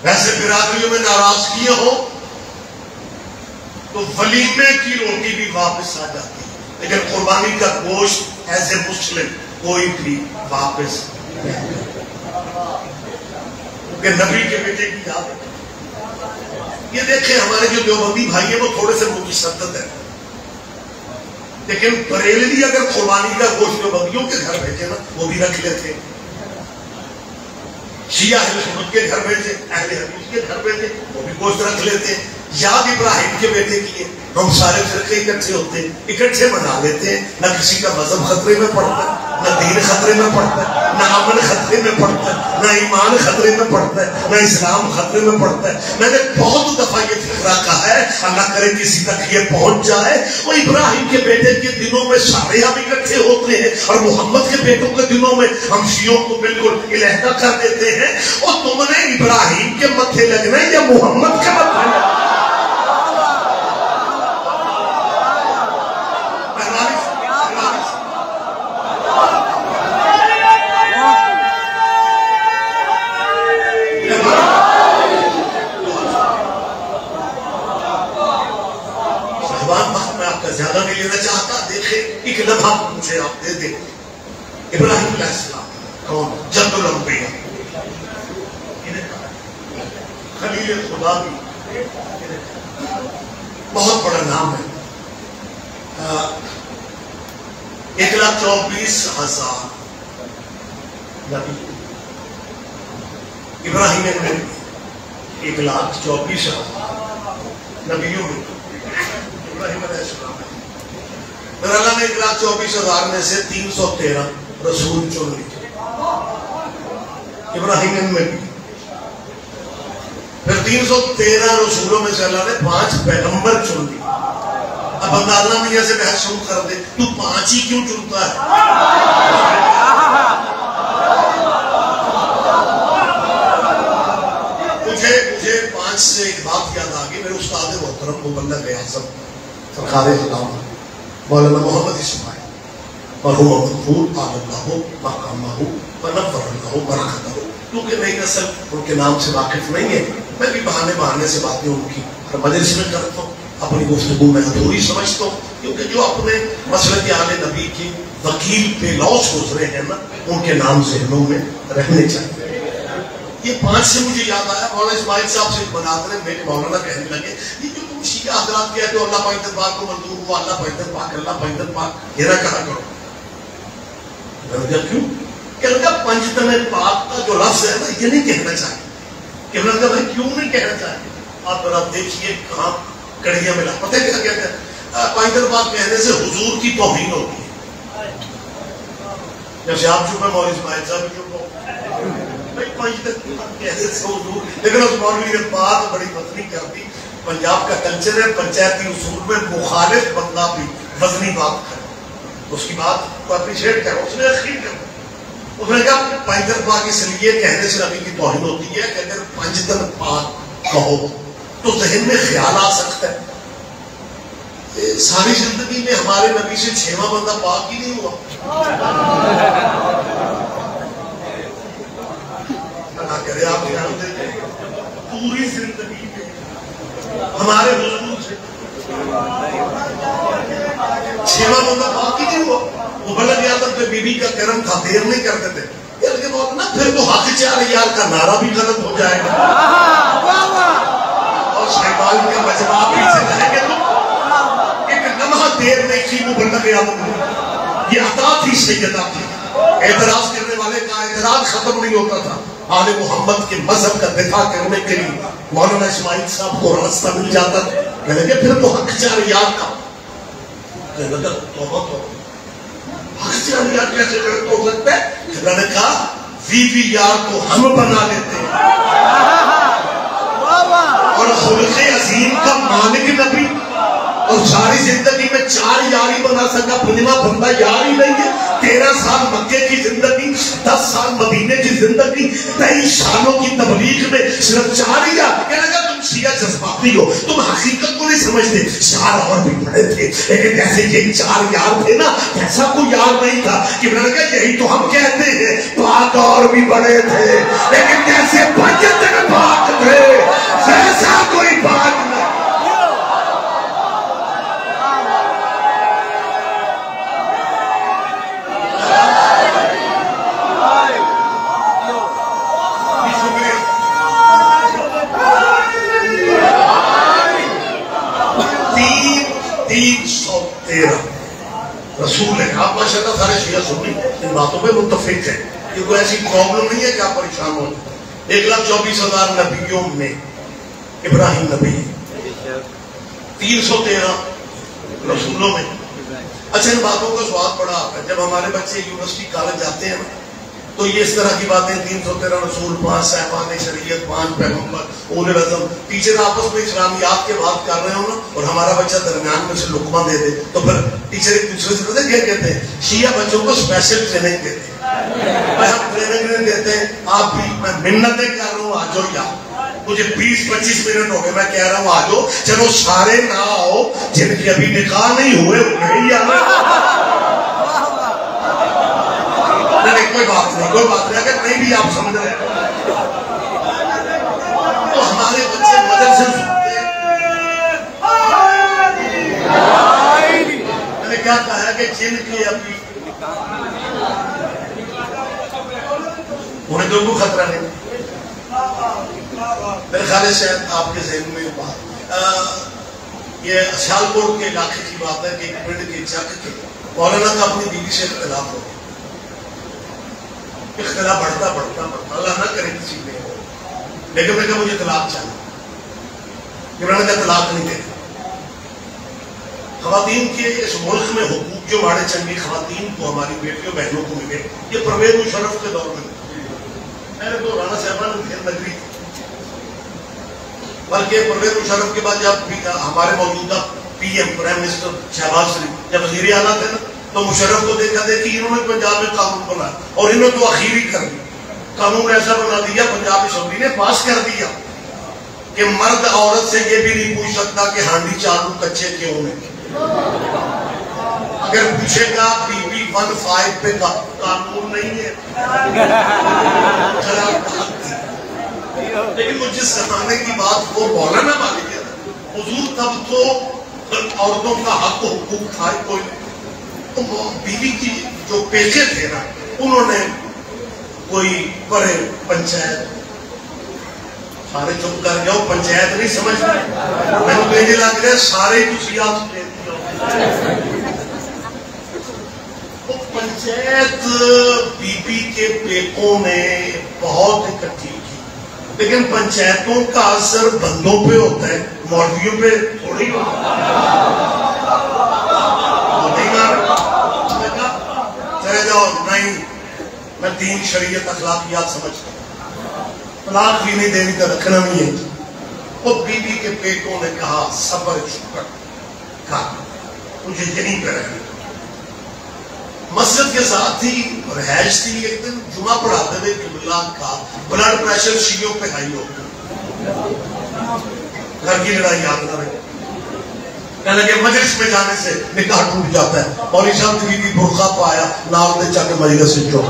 Speaker 6: ویسے برادریوں میں ناراضگیاں ہو تو ولیمے کی روٹی بھی واپس آ جاتی ہے, لیکن قربانی کا گوشت ایز اے مسلم کوئی بھی واپس نہیں, کیونکہ نبی کے بیٹے کی یاد ہے. یہ دیکھیں ہمارے جو دیوبندی بھائی ہیں وہ تھوڑے سے متشدد ہیں, لیکن بریلوی اگر قربانی کا گوشت دیوبندیوں کے گھر بھیجے نا وہ بھی رکھ لیتے. شیعہ اہل سنت کے گھر بھیجے, اہل حدیث کے گھر بھیجے, وہ بھی گوشت رکھ لیتے ہیں. یاد ابراہیم کے بیٹے کی ہے, ہم سارے فرقے اکٹھے ہوتے ہیں, اکٹھے منا لیتے ہیں. نہ کسی کا مذہب خطرے میں پڑتا ہے, نہ دین خطرے میں پڑتا ہے, نہ امن خطرے میں پڑتا ہے, نہ ایمان خطرے میں پڑتا ہے, نہ اسلام خطرے میں پڑتا ہے. میں نے بہت دفعہ یہ فکرہ کہا ہے, اللہ کرے کسی تک یہ پہنچ جائے. وہ ابراہیم کے بیٹے کے دنوں میں سارے ہم اکٹھے ہوتے ہیں, اور محمد کے بیٹوں کے دنوں میں ہم شیعوں کو بالکل علیحدہ کر دیتے ہیں. اور تم نے ابراہیم کے متھے لگنا ہے یا محمد کے متھے لگنا ہے؟ نوجوان وقت میں آپ کا زیادہ نہیں لینا چاہتا. دیکھیں ایک لمحہ مجھے آپ دے دیں. ابراہیم علیہ السلام کون؟ جد الانبیاء، خلیل خدا بھی بہت بڑا نام ہے. 1,24,000 نبی. ابراہیم نے 1,24,000 نبیوں میں ابراہیم علیہ السلام ہے. پھر اللہ نے 1,24,000 میں سے 313 رسول چن لیے ابراہیم میں بھی. پھر 313 رسولوں میں سے اللہ نے 5 پیغمبر چن لیے. اب اندازہ میاں سے بحث شروع کر دے تو 5 ہی کیوں چنتا ہے؟ مجھے 5 سے ایک بات یاد آ گئی. میرے استاد محترم مبلغ اعظم سرکار خدام مولانا محمد اسماعیل مرحوم مغفور اللہ مقامہ ونور اللہ برکتہ. کیونکہ نئی نسل ان کے نام سے واقف نہیں ہے، میں بھی بہانے سے باتیں ان کی مجلس میں کرتا ہوں، اپنی گفتگو میں ادھوری سمجھتا ہوں. کیونکہ جو اپنے مسلک آل نبی کی وکیل پہ لوس گزرے ہیں نا، ان کے نام ذہنوں میں رہنے چاہیے. یہ 5 سے مجھے یاد آیا. مولانا اسماعیل صاحب سے مناظرے میں مولانا کہنے لگے یہ جو تم شیعہ حضرات کہتے ہو اللہ پاک پاک کو منظور ہوا، اللہ پاک یہ نہ کہا کرو. کیوں؟ کہ لگا پنجتن پاک کا جو لفظ ہے نا یہ نہیں کہنا چاہیے. کہ لگا بھائی کیوں نہیں کہنا چاہیے؟ آپ ذرا دیکھیے کہاں کڑیاں ملا. پتہ کیا کہتے ہیں؟ پنجتن پاک کہنے سے حضور کی توہین ہوتی ہے. جیسے آپ چپ ہے مولوی اسماعیل صاحب چپ ہو لیکن اس مولوی نے بات بڑی وزنی کر دی. پنجاب کا کلچر ہے پنچایتی اصول میں مخالف بندہ بھی وزنی بات کرے، اس کی بات کو اپریشیٹ کرو. اس نے اخیر کر اس نے کہا پنجتن پاک اس لیے کہنے سے نبی کی توہین ہوتی ہے کہ اگر پنجتن پاک کہو تو ذہن میں خیال آ سکتا ہے ساری زندگی میں ہمارے نبی سے 6واں بندہ پاک ہی نہیں ہوا. کرے آپ دھیان دیتے پوری زندگی میں ہمارے حضور سے 6واں بندہ پاک ہی نہیں ہوا. مبلغ اعظم پہ بی بی کا کرم تھا، دیر نہیں کرتے تھے. پھر تو حق 4 کا نعرہ بھی غلط ہو جائے گا اور شہبال کا مجمع پیچھے رہے گا. تو ایک لمحہ دیر نہیں کی مبلغ اعظم نے. یہ عطا تھی سیدہ کی. اعتراض کرنے والے کا اعتراض ختم نہیں ہوتا تھا. آل محمد کے مذہب کا دفاع کرنے کے لیے مولانا اسماعیل صاحب کو راستہ مل جاتا تھا. کہنے کہ پھر تو حق 4 کا کہنے لگا توبہ تو حق 4 کیسے ہو سکتا ہے؟ میں نے کہا وی یار کو ہم بنا لیتے ہیں اور خلق عظیم کا مالک نبی اور ساری زندگی میں 4 یاری بنا سکا. پنجواں بندہ یار ہی نہیں ہے. 13 سال مکے کی زندگی، 10 سال مدینے کی زندگی، 23 سالوں کی تبلیغ میں صرف 4 یار. کہنے لگا تم شیعہ جذباتی ہو، تم حقیقت کو نہیں سمجھتے. 4 اور بھی بڑے تھے لیکن جیسے یہ 4 یار تھے نا ایسا کوئی یار نہیں تھا. کہ میں نے کہا یہی تو ہم کہتے ہیں پاک اور بھی بڑے تھے لیکن جیسے پنجتن پاک تھے ویسا کوئی پاک نہیں. رسول ہے. آپ ماشاءاللہ سارے شیعہ سنی ان باتوں پہ متفق ہیں. یہ کوئی ایسی پرابلم نہیں ہے کہ آپ پریشان ہو. 1,24,000 نبیوں میں ابراہیم نبی 313 رسولوں میں. اچھا ان باتوں کا سواد پڑا آپ ہے. جب ہمارے بچے یونیورسٹی کالج جاتے ہیں تو یہ اس طرح کی باتیں 313 رسول، 5 صاحبان شریعت، 5 پیغمبر، اولو العزم. ٹیچر آپس میں اسلامیات کے بات کر رہے ہوں نا اور ہمارا بچہ درمیان میں سے لقمہ دے دے تو پھر ٹیچر ایک دوسرے سے پتہ کیا کہتے ہیں؟ شیعہ بچوں کو اسپیشل ٹریننگ دیتے ہیں. ہم ٹریننگ نہیں دیتے ہیں. آپ بھی میں منتیں کر رہا ہوں آ جاؤ یار. مجھے 20-25 منٹ ہو گئے میں کہہ رہا ہوں آ جاؤ. چلو سارے نہ آؤ جن کے ابھی نکاح نہیں ہوئے نہیں آ. کوئی بات نہیں اگر نہیں بھی آپ سمجھ رہے ہیں تو ہمارے بچے مدرسے سنتے ہیں. کیا کہا ہے کہ جن کے ابھی انہیں تو کوئی خطرہ نہیں. میرے خیال ہے شاید آپ کے ذہن میں بات یہ سیالکوٹ کے علاقے کی بات ہے کہ ایک پنڈ کے چک کے مولانا کا اپنی بیوی سے اختلاف ہو گیا. اختلاف بڑھتا اللہ نہ کرے کسی میں ہو، لیکن میں کہا مجھے طلاق چاہیے. عمران کا طلاق نہیں دیتے. خواتین کے اس ملک میں حقوق جو ماڑے چنگی خواتین کو ہماری بیٹیوں بہنوں کو ملے یہ پرویز مشرف کے دور میں میں نے تو رانا صاحبہ نے نگری تھی، بلکہ پرویز مشرف کے بعد جب ہمارے موجودہ P M prime minister Shahbaz شریف جب وزیر اعلیٰ تھے نا تو مشرف کو دیکھا دیکھی انہوں نے پنجاب میں قانون بنایا اور انہوں نے تو اخیری کر دی قانون ایسا بنا دیا پنجاب اسمبلی نے پاس کر دیا کہ مرد عورت سے یہ بھی نہیں پوچھ سکتا کہ ہانڈی چالو کچے کیوں ہیں. اگر پوچھے گا پی بی 15 پہ قانون نہیں ہے. لیکن وہ جس زمانے کی بات وہ مولانا والی ہے حضور تب تو عورتوں کا حق و حقوق تھا کوئی نہیں. بیوی کی جو پیشے تھے نا انہوں نے کوئی پڑھے پنچایت سارے چپ کر گیا پنچایت نہیں سمجھ میں تو یہ لگ رہا سارے خصوصیات لے دیا. پنچایت بی بی کے پیکوں نے بہت اکٹھی کی لیکن پنچایتوں کا اثر بندوں پہ ہوتا ہے مولویوں پہ تھوڑی ہوتا چلے جاؤ. نہیں میں دین شریعت اخلاقیات سمجھتا ہوں طلاق بھی نہیں دینی تو رکھنا نہیں ہے. وہ بی بی کے پیکوں نے کہا صبر شکر کہا مجھے یہیں پہ رہنا. مسجد کے ساتھ ہی رہائش تھی. ایک دن جمعہ پڑھاتے ہوئے قبلہ کا بلڈ پریشر شیعوں پہ ہائی ہو گیا. گھر کی لڑائی یاد نہ رہے کہنے لگے مجلس میں جانے سے نکاح ٹوٹ جاتا ہے اور عشاء دیوی کی برخا پایا نال دے چاہ کے مجلس سے جو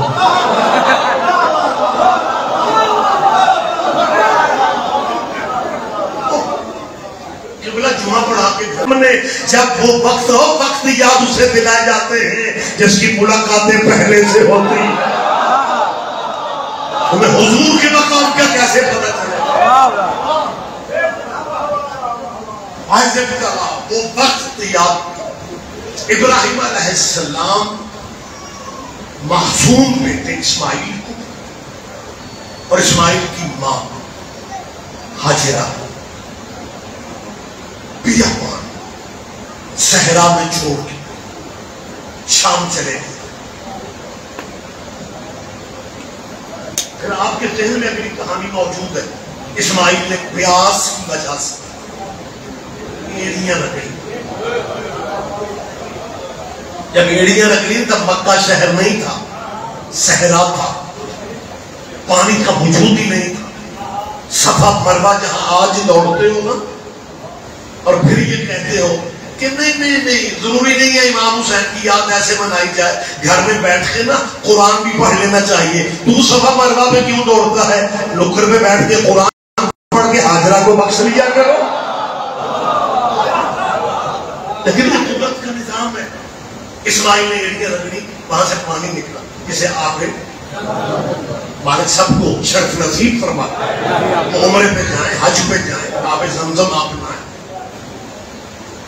Speaker 6: قبلہ جمعہ پڑھا کے گھر میں جب وہ وقت یاد اسے دلائے جاتے ہیں جس کی ملاقاتیں پہلے سے ہوتی ہمیں حضور کے مقام کا کیسے پتہ چلے. وہ وقت یاد ابراہیم علیہ السلام معصوم بیٹے اسماعیل کو اور اسماعیل کی ماں ہاجرہ بیابان صحرا میں چھوڑ کے شام چلے گئے. پھر آپ کے ذہن میں اگلی کہانی موجود ہے. اسماعیل نے پیاس کی وجہ سے ایڑیاں رکھ لی. جب ایڑیاں رکھ لی تب مکہ شہر نہیں تھا صحرا تھا پانی کا وجود ہی نہیں تھا. صفا مروہ جہاں آج دوڑتے ہو نا اور پھر یہ کہتے ہو کہ نہیں ضروری نہیں ہے امام حسین کی یاد ایسے منائی جائے. گھر میں بیٹھ کے نا قرآن بھی پڑھ لینا چاہیے. تو صفا مروہ پہ کیوں دوڑتا ہے؟ لکر میں بیٹھ کے قرآن پڑھ کے ہاجرہ کو بخش لیا کرو. لیکن وہ قدرت کا نظام ہے. اسماعیل نے ایڑیاں رگڑی وہاں سے پانی نکلا جسے آپ مالک سب کو شرف نصیب فرمائے عمرے پہ جائیں حج پہ جائیں آب زمزم آپ نائیں.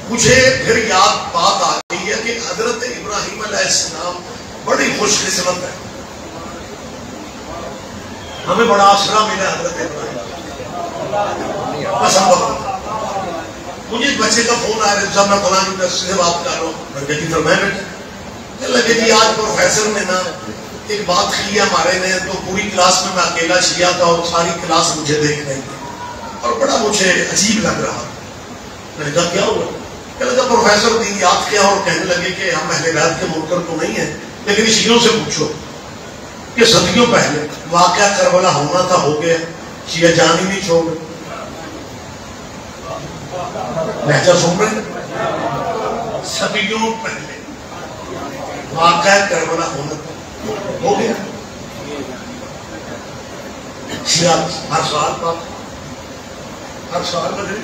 Speaker 6: مجھے پھر یاد بات آ گئی ہے کہ حضرت ابراہیم علیہ السلام بڑی خوش قسمت ہے. ہمیں بڑا آسرا ملا حضرت ابراہیم قسم وقت. مجھے ایک بچے کا فون آیا جب میں قرآن یونیورسٹی سے بات کر رہا ہوں میں کہتی فرمائے بیٹے کہ لگے جی آج پروفیسر نے نا ایک بات کی ہے ہمارے نے تو پوری کلاس میں اکیلا شیعہ تھا اور ساری کلاس مجھے دیکھ رہی تھی اور بڑا مجھے عجیب لگ رہا. میں نے کہا کیا ہوا؟ کہ لگا پروفیسر دین یاد کیا اور کہنے لگے کہ ہم اہل بیت کے منکر تو نہیں ہیں لیکن شیعوں سے پوچھو کہ صدیوں پہلے واقعہ کربلا ہونا تھا ہو گیا شیعہ جان ہی نہیں چھوڑ. لہجہ سن رہے ہیں صدیوں پہلے واقعہ کربلا ہونا تھا ہو گیا. شیعہ ہر سال بات ہر سال بدلے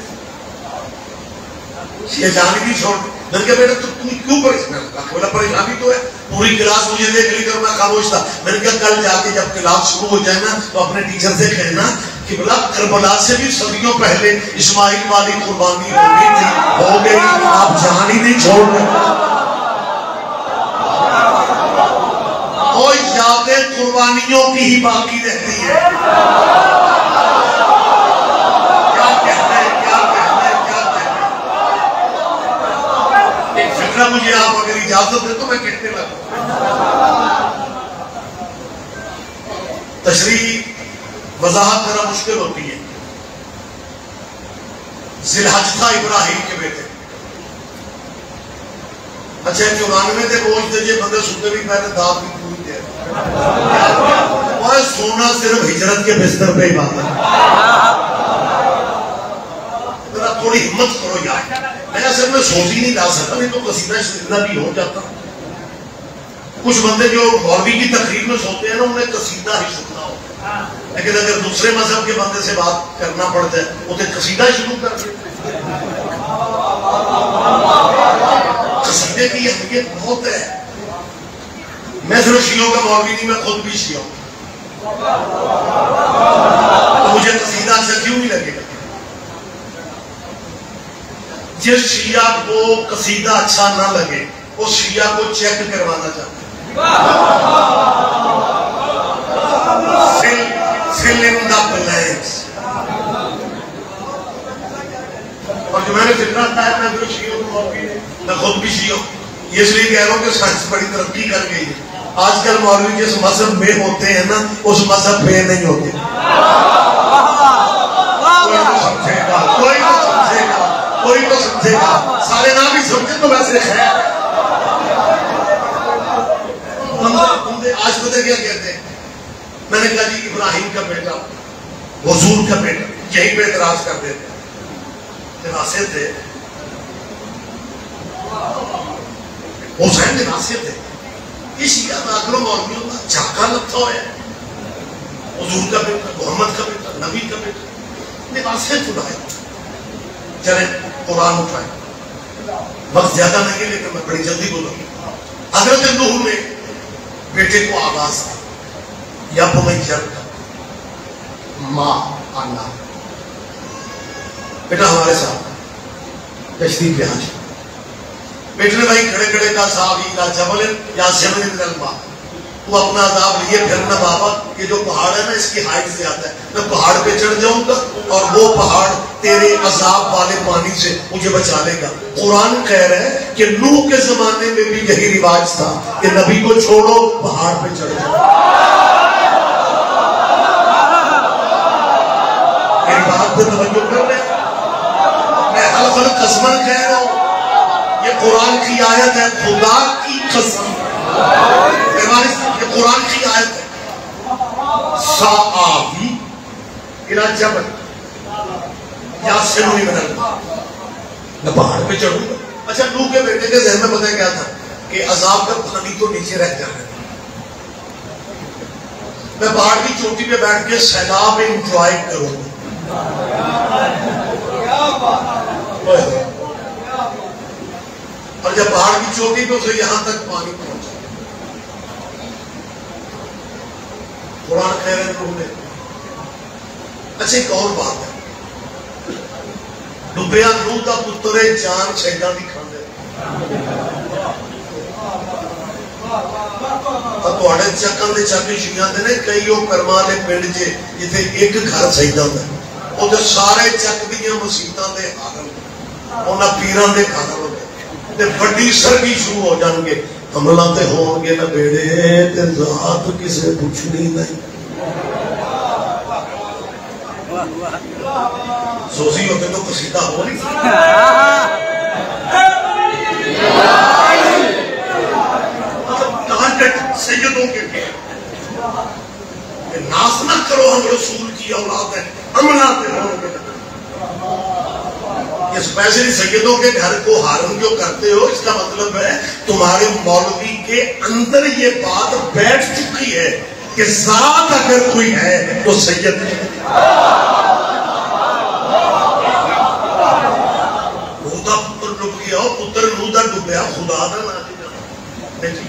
Speaker 6: شیعہ جان ہی نہیں چھوڑ. میں نے کہا بیٹا تم کیوں پریشان؟ بولا پریشانی تو ہے، پوری کلاس مجھے دیکھ لی کر میں خاموش تھا. میں نے کہا کل جا کے جب کلاس شروع ہو جائے نا تو اپنے ٹیچر سے کہنا کہ بلا کربلا سے بھی صدیوں پہلے اسماعیل والی قربانی ہونی تھی، ہو گئی، آپ جان ہی نہیں چھوڑ رہے. وہ یادیں قربانیوں کی ہی باقی رہتی ہے. کیا کہتے ہیں، کیا کہتے ہیں، کیا کہتے ہیں. ایک فکرہ مجھے آپ اگر اجازت دے تو میں کہتے لگا. تشریح وضاحت کرنا مشکل ہوتی ہے. ذی الحج تھا ابراہیم کے بیٹے. اچھا 94 دے بوجھ دے جے بندے سنتے بھی پہلے داد بھی پوری دے. اور سونا صرف ہجرت کے بستر پہ ہی بات ہے. ذرا تھوڑی ہمت کرو یار. میں اصل میں سوچ ہی نہیں لا سکتا، نہیں تو قصیدہ شریف بھی ہو جاتا. کچھ بندے جو مولوی کی تقریر میں سوتے ہیں نا انہیں قصیدہ ہی سننا ہو، لیکن اگر دوسرے مذہب کے بندے سے بات کرنا پڑتا ہے وہ تو قصیدہ ہی شروع کر دیتے. قصیدے کی اہمیت بہت ہے. میں صرف شیعوں کا مولوی نہیں، میں خود بھی شیعہ ہوں. تو مجھے قصیدہ اچھا کیوں نہیں لگے گا؟ جس شیعہ کو قصیدہ اچھا نہ لگے اس شیعہ کو چیک کروانا چاہتا ہے. fill in the blanks. اور جو میں نے فکر آتا ہے میں جو شیعہ ہوں میں خود بھی شیعہ ہوں. یہ اس لیے کہہ رہا ہوں کہ سائنس بڑی ترقی کر گئی ہے. آج کل مولوی جس مذہب میں ہوتے ہیں نا اس مذہب میں نہیں ہوتے. کوئی تو سمجھے گا، کوئی تو سمجھے گا، کوئی تو سمجھے گا. سارے نام ہی سمجھے تو ویسے خیر. آج پتہ کیا کہتے ہیں؟ میں نے کہا جی ابراہیم کا بیٹا، حضور کا بیٹا، یہی پہ اعتراض کر دیتے ہیں. ناصر تھے، حسین ناصر تھے. اس شیعہ ناگلوں مولویوں کا جھاکا لگتا ہوا ہے. حضور کا بیٹا، محمد کا بیٹا، نبی کا بیٹا، ناصر چھڑائے. چلیں قرآن اٹھائیں. وقت زیادہ نہیں ہے لیکن میں بڑی جلدی بولوں گا. حضرت نوح نے بیٹے کو آواز دی، یا بنیر ماں آنا، بیٹا ہمارے ساتھ تشریف لے آج. بیٹے نے بھائی کھڑے کھڑے کا صحابی کا جبل یا جبل من الماء، تو اپنا عذاب لیے پھرنا بابا. یہ جو پہاڑ ہے نا اس کی ہائٹ سے آتا ہے، میں پہاڑ پہ چڑھ جاؤں گا اور وہ پہاڑ تیرے عذاب والے پانی سے مجھے بچا لے گا. قرآن کہہ رہا ہے کہ نوح کے زمانے میں بھی یہی رواج تھا کہ نبی کو چھوڑو پہاڑ پہ چڑھ جاؤ. میری بات پہ توجہ کر رہے ہیں؟ میں حلف القسمن کہہ رہا ہوں، یہ قرآن کی آیت ہے، خدا کی قسم. یہ قرآن کی آیت ہے. سآوی الی جبل یعصمنی من الماء، میں پہاڑ پہ چڑھوں گا. اچھا نوح کے بیٹے کے ذہن میں پتہ کیا تھا کہ عذاب کا پانی تو نیچے رہ جانا ہے. میں پہاڑ کی چوٹی پہ بیٹھ کے سیلاب انجوائے کروں گا. اور جب پہاڑ کی چوٹی پہ اسے یہاں تک پانی پہنچا. قرآن کہہ رہے ہیں نے. اچھا ایک اور بات ہے، ڈبیا نوح کا پتر جان شہیداں دی کھاندے. تواڈے چکن دے چاکی شیعہ دے نے کئی وہ کرما والے پنڈ جے جتھے ایک گھر شہیداں دا او تے سارے چک دیاں مسیتاں دے حاکم انہاں پیراں دے کھانا ہوندے تے بڑی سرگی شروع ہو جان گے. حملہ تے ہون گے نہ بیڑے تے ذات کسے پوچھنی نہیں. سوزی ہوتے تو قصیدہ ہو نہیں. ٹارگٹ سیدوں کے لیے ناز نہ کرو، ہم رسول کی اولاد ہیں، حملہ تے ہون گے. اسپیشلی سیدوں کے گھر کو ہارن جو کرتے ہو اس کا مطلب ہے تمہارے مولوی کے اندر یہ بات بیٹھ چکی ہے کہ ذات اگر کوئی ہے تو سید ہے. گیا پتر نوح دا ڈوبیا خدا دا نہ جی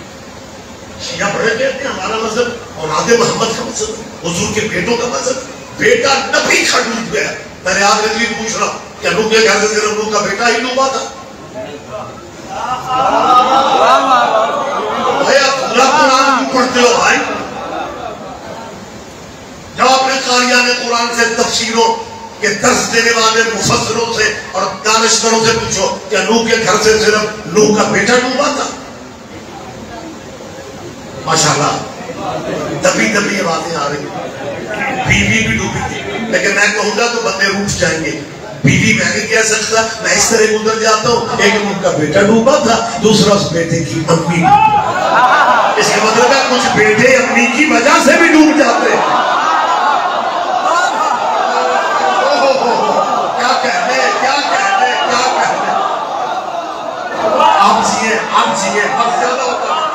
Speaker 6: شیعہ بڑے کہتے ہیں ہمارا مذہب اولاد محمد کا مذہب حضور کے بیٹوں کا مذہب بیٹا نبی کا ڈوب گیا میں نے آج رجوی پوچھ رہا کیا نوح کے گھر سے صرف نوح کا بیٹا ہی ڈوبا تھا بھائی پورا قرآن کیوں پڑھتے ہو بھائی جب اپنے قاریان قرآن سے تفسیروں کہ درس دینے والے مفسروں سے اور دانشوروں سے پوچھو کیا نوح کے گھر سے صرف نوح کا بیٹا ڈوبا تھا ماشاءاللہ دبی دبی آوازیں آ رہی بیوی بھی ڈوبی تھی لیکن میں کہوں گا تو بندے روٹ جائیں گے بیوی میں نہیں کہہ سکتا میں اس طرح گزر جاتا ہوں ایک نوح کا بیٹا ڈوبا تھا دوسرا اس بیٹے کی امی اس کا مطلب ہے کچھ بیٹے امی کی وجہ سے بھی ڈوب جاتے ہیں آپ جیئے بہت زیادہ ہوتا ہے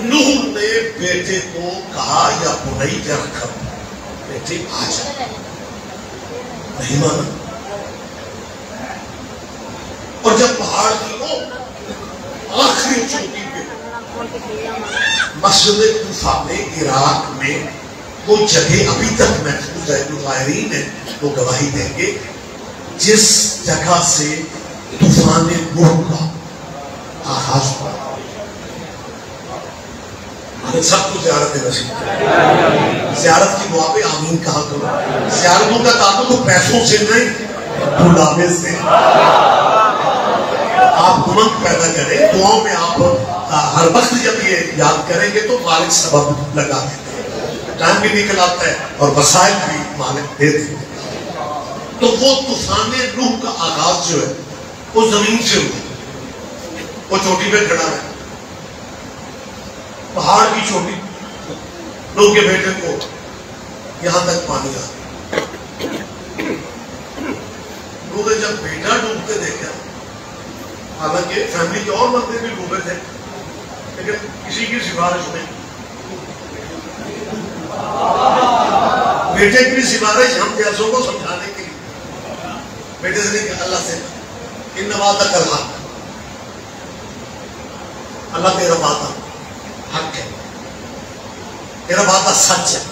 Speaker 6: نوح نے بیٹے کو کہا یا بنی ارکب بیٹے آ جا نہیں مانا اور جب پہاڑ کی وہ آخری چوٹی پہ مسجد کوفہ میں عراق میں وہ جگہ ابھی تک محفوظ ہے جو غائرین ہیں وہ گواہی دیں گے جس جگہ سے طوفان نوح کا آغاز ہوا ہمیں سب کو زیارت نصیب زیارت کی دعا پہ آمین کہا کرو زیارتوں کا تعلق تو پیسوں سے نہیں بلانے سے آپ امنگ پیدا کریں دعاؤں میں آپ ہر وقت جب یہ یاد کریں گے تو مالک سبب لگا دیتے ٹائم بھی نکل آتا ہے اور وسائل بھی مالک دے دیتے تو وہ طوفان نوح کا آغاز جو ہے وہ زمین سے ہوا وہ چوٹی پہ کھڑا ہے پہاڑ کی چوٹی نوح کے بیٹے کو یہاں تک پانی آ نوح نے جب بیٹا ڈوبتے دیکھا حالانکہ فیملی کے اور بندے بھی ڈوبے تھے لیکن کسی کی سفارش نہیں بیٹے کی سفارش ہم جیسوں کو سمجھانے کے لیے بیٹے سے نہیں کہ اللہ سے ان وعدہ کا حق اللہ تیرا وعدہ حق ہے تیرا وعدہ سچ ہے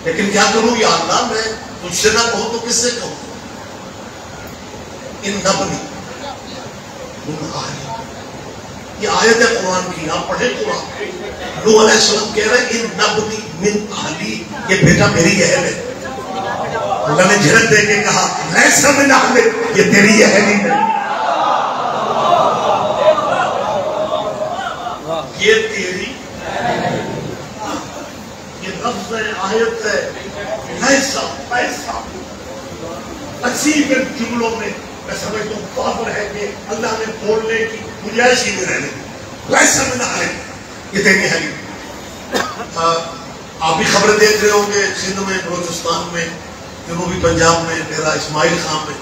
Speaker 6: لیکن کیا کروں یا اللہ میں تجھ سے نہ کہوں تو کس سے کہوں ان نبنی یہ آیت ہے قرآن کی آپ پڑھیں قرآن نوح علیہ السلام کہہ رہے ہیں ان نبنی من اہلی یہ بیٹا میری اہل ہے اللہ نے جھڑک دے کے کہا لیسا من اہلی یہ تیری اہلی ہے یہ تیری یہ لفظ ہے آیت ہے لیسا پیسا عجیب جملوں میں میں سمجھتا ہوں پاور ہے کہ اللہ نے بولنے کی گنجائش ہی نہیں رہنے لیسا من اہلی یہ تیری اہلی آپ بھی خبریں دیکھ رہے ہوں گے سندھ میں بلوچستان میں جنوبی پنجاب میں میرا اسماعیل خان میں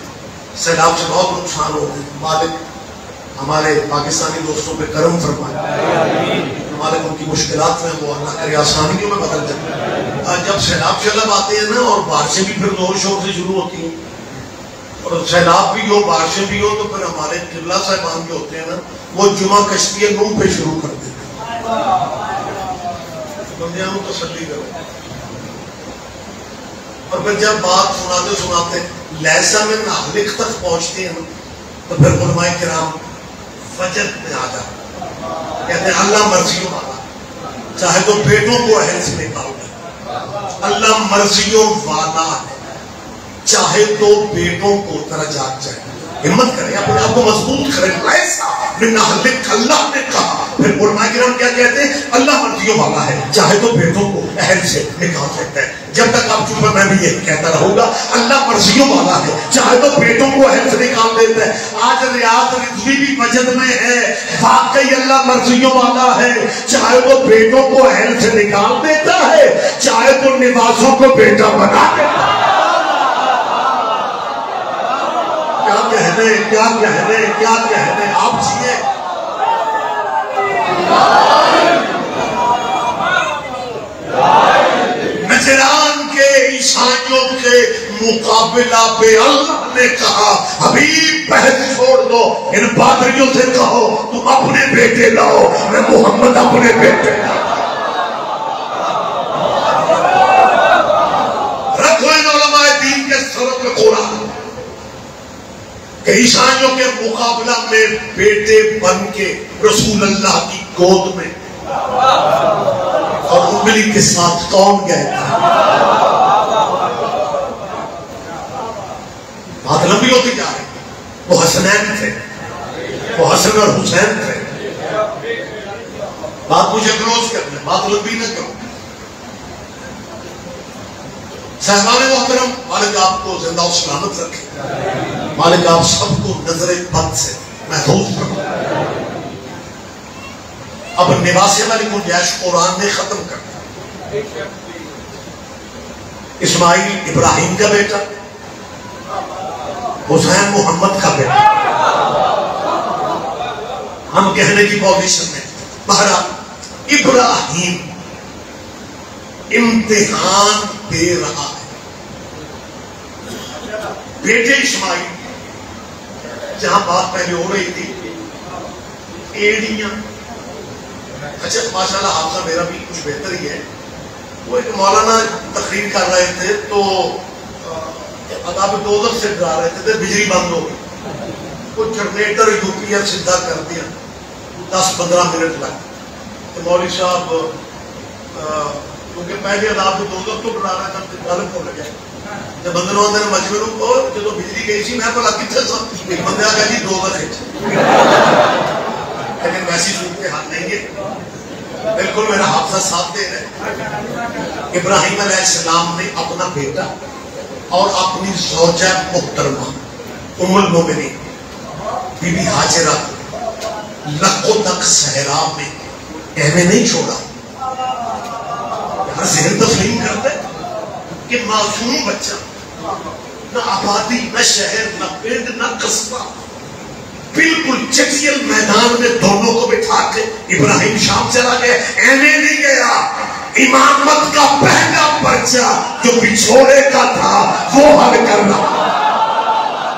Speaker 6: سیلاب سے بہت نقصان ہو گئے مالک ہمارے پاکستانی دوستوں پہ کرم فرمائے مالک ان کی مشکلات میں وہ اللہ کرے آسانیوں میں بدل جائے جب سیلاب شیلاب آتے ہیں نا اور بارشیں بھی پھر زور شور سے شروع ہوتی ہیں اور سیلاب بھی ہو بارشیں بھی ہو تو پھر ہمارے قبلہ صاحبان جو ہوتے ہیں نا وہ جمعہ کشتی نوح پہ شروع کر دیتے ہیں بندیاں کو تسلی کرو اور پھر جب بات سناتے سناتے لیسا من اہلک تک پہنچتے ہیں تو پھر علماء کرام وجد میں آ جاتے کہتے ہیں اللہ مرضیوں والا چاہے تو بیٹوں کو اہل سے نکال دے اللہ مرضیوں والا ہے چاہے تو بیٹوں کو طرح جاگ جائے ہمت کریں اپنے آپ کو مضبوط کریں لیسا من اہلک اللہ نے کہا پھر علماء کرام کیا کہتے ہیں اللہ مرضیوں والا ہے چاہے تو بیٹوں کو اہل سے نکال سکتا ہے جب تک آپ چپ میں بھی یہ کہتا رہوں گا اللہ مرضیوں والا ہے چاہے تو بیٹوں کو اہل سے نکال دیتا ہے آج ریاض رضوی بھی وجد میں ہے واقعی اللہ مرضیوں والا ہے چاہے تو بیٹوں کو اہل سے نکال دیتا ہے چاہے تو نوازوں کو بیٹا بنا دیتا ہے کیا کہنے آپ جیئے مقابلہ پہ اللہ نے کہا حبیب بحث چھوڑ دو، ان پادریوں سے کہو تم اپنے بیٹے لاؤ، میں محمد اپنے بیٹے لاؤ۔ رکھو ان علماء دین کے سروں پہ قرآن کہ عیسائیوں کے مقابلہ میں بیٹے بن کے رسول اللہ کی گود میں اور انگلی کے ساتھ کون گئے تھے؟ بات لمبی ہوتی جا رہی، وہ حسنین تھے، وہ حسن اور حسین تھے۔ بات مجھے کلوز کرنا، بات لمبی نہ کرو۔ صاحبان محترم، مالک آپ کو زندہ و سلامت رکھے، مالک آپ سب کو نظر بد سے محفوظ رکھے۔ اب نواس والی گنجائش قرآن نے ختم کر دیا۔ اسماعیل ابراہیم کا بیٹا، حسین محمد کا بیٹا، ہم کہنے کی پوزیشن میں بہرحال ابراہیم امتحان دے رہا ہے۔ بیٹے اسماعیل، جہاں بات پہلے ہو رہی تھی ایڑیاں، اچھا ماشاءاللہ حافظہ میرا بھی کچھ بہتر ہی ہے، وہ ایک مولانا تقریر کر رہے تھے تو عذاب دوزخ سے ڈرا رہے تھے، بجلی بند ہو گئی، وہ جنریٹر یوپیئر سیدھا کر دیا، 10-15 منٹ لگ، تو مولوی صاحب کیونکہ پہلے عذاب دوزخ تو ڈرا رہا تھا، غالب ہو لگا جب اندر آدھے نے مجمعوں کو جب بجلی گئی سی میں بولا کتنے سا ایک بندے آ گیا جی دوزخ ہے، لیکن ویسی صورتحال نہیں ہے، بالکل میرا حافظہ ساتھ دے رہے۔ ابراہیم علیہ السلام نے اپنا بیٹا اور اپنی زوجہ محترمہ ام المومنین بی بی حاجرہ لکھوں تک صحرا میں ایویں نہیں چھوڑا۔ یہاں ذہن تسلیم کرتے کہ معصوم بچہ، نہ آبادی، نہ شہر، نہ پنڈ، نہ قصبہ، بالکل چٹیل میدان میں دونوں کو بٹھا کے ابراہیم شام چلا گیا، ایویں نہیں گیا، امامت کا پہلا پرچہ جو بچھوڑے کا تھا وہ حل کرنا۔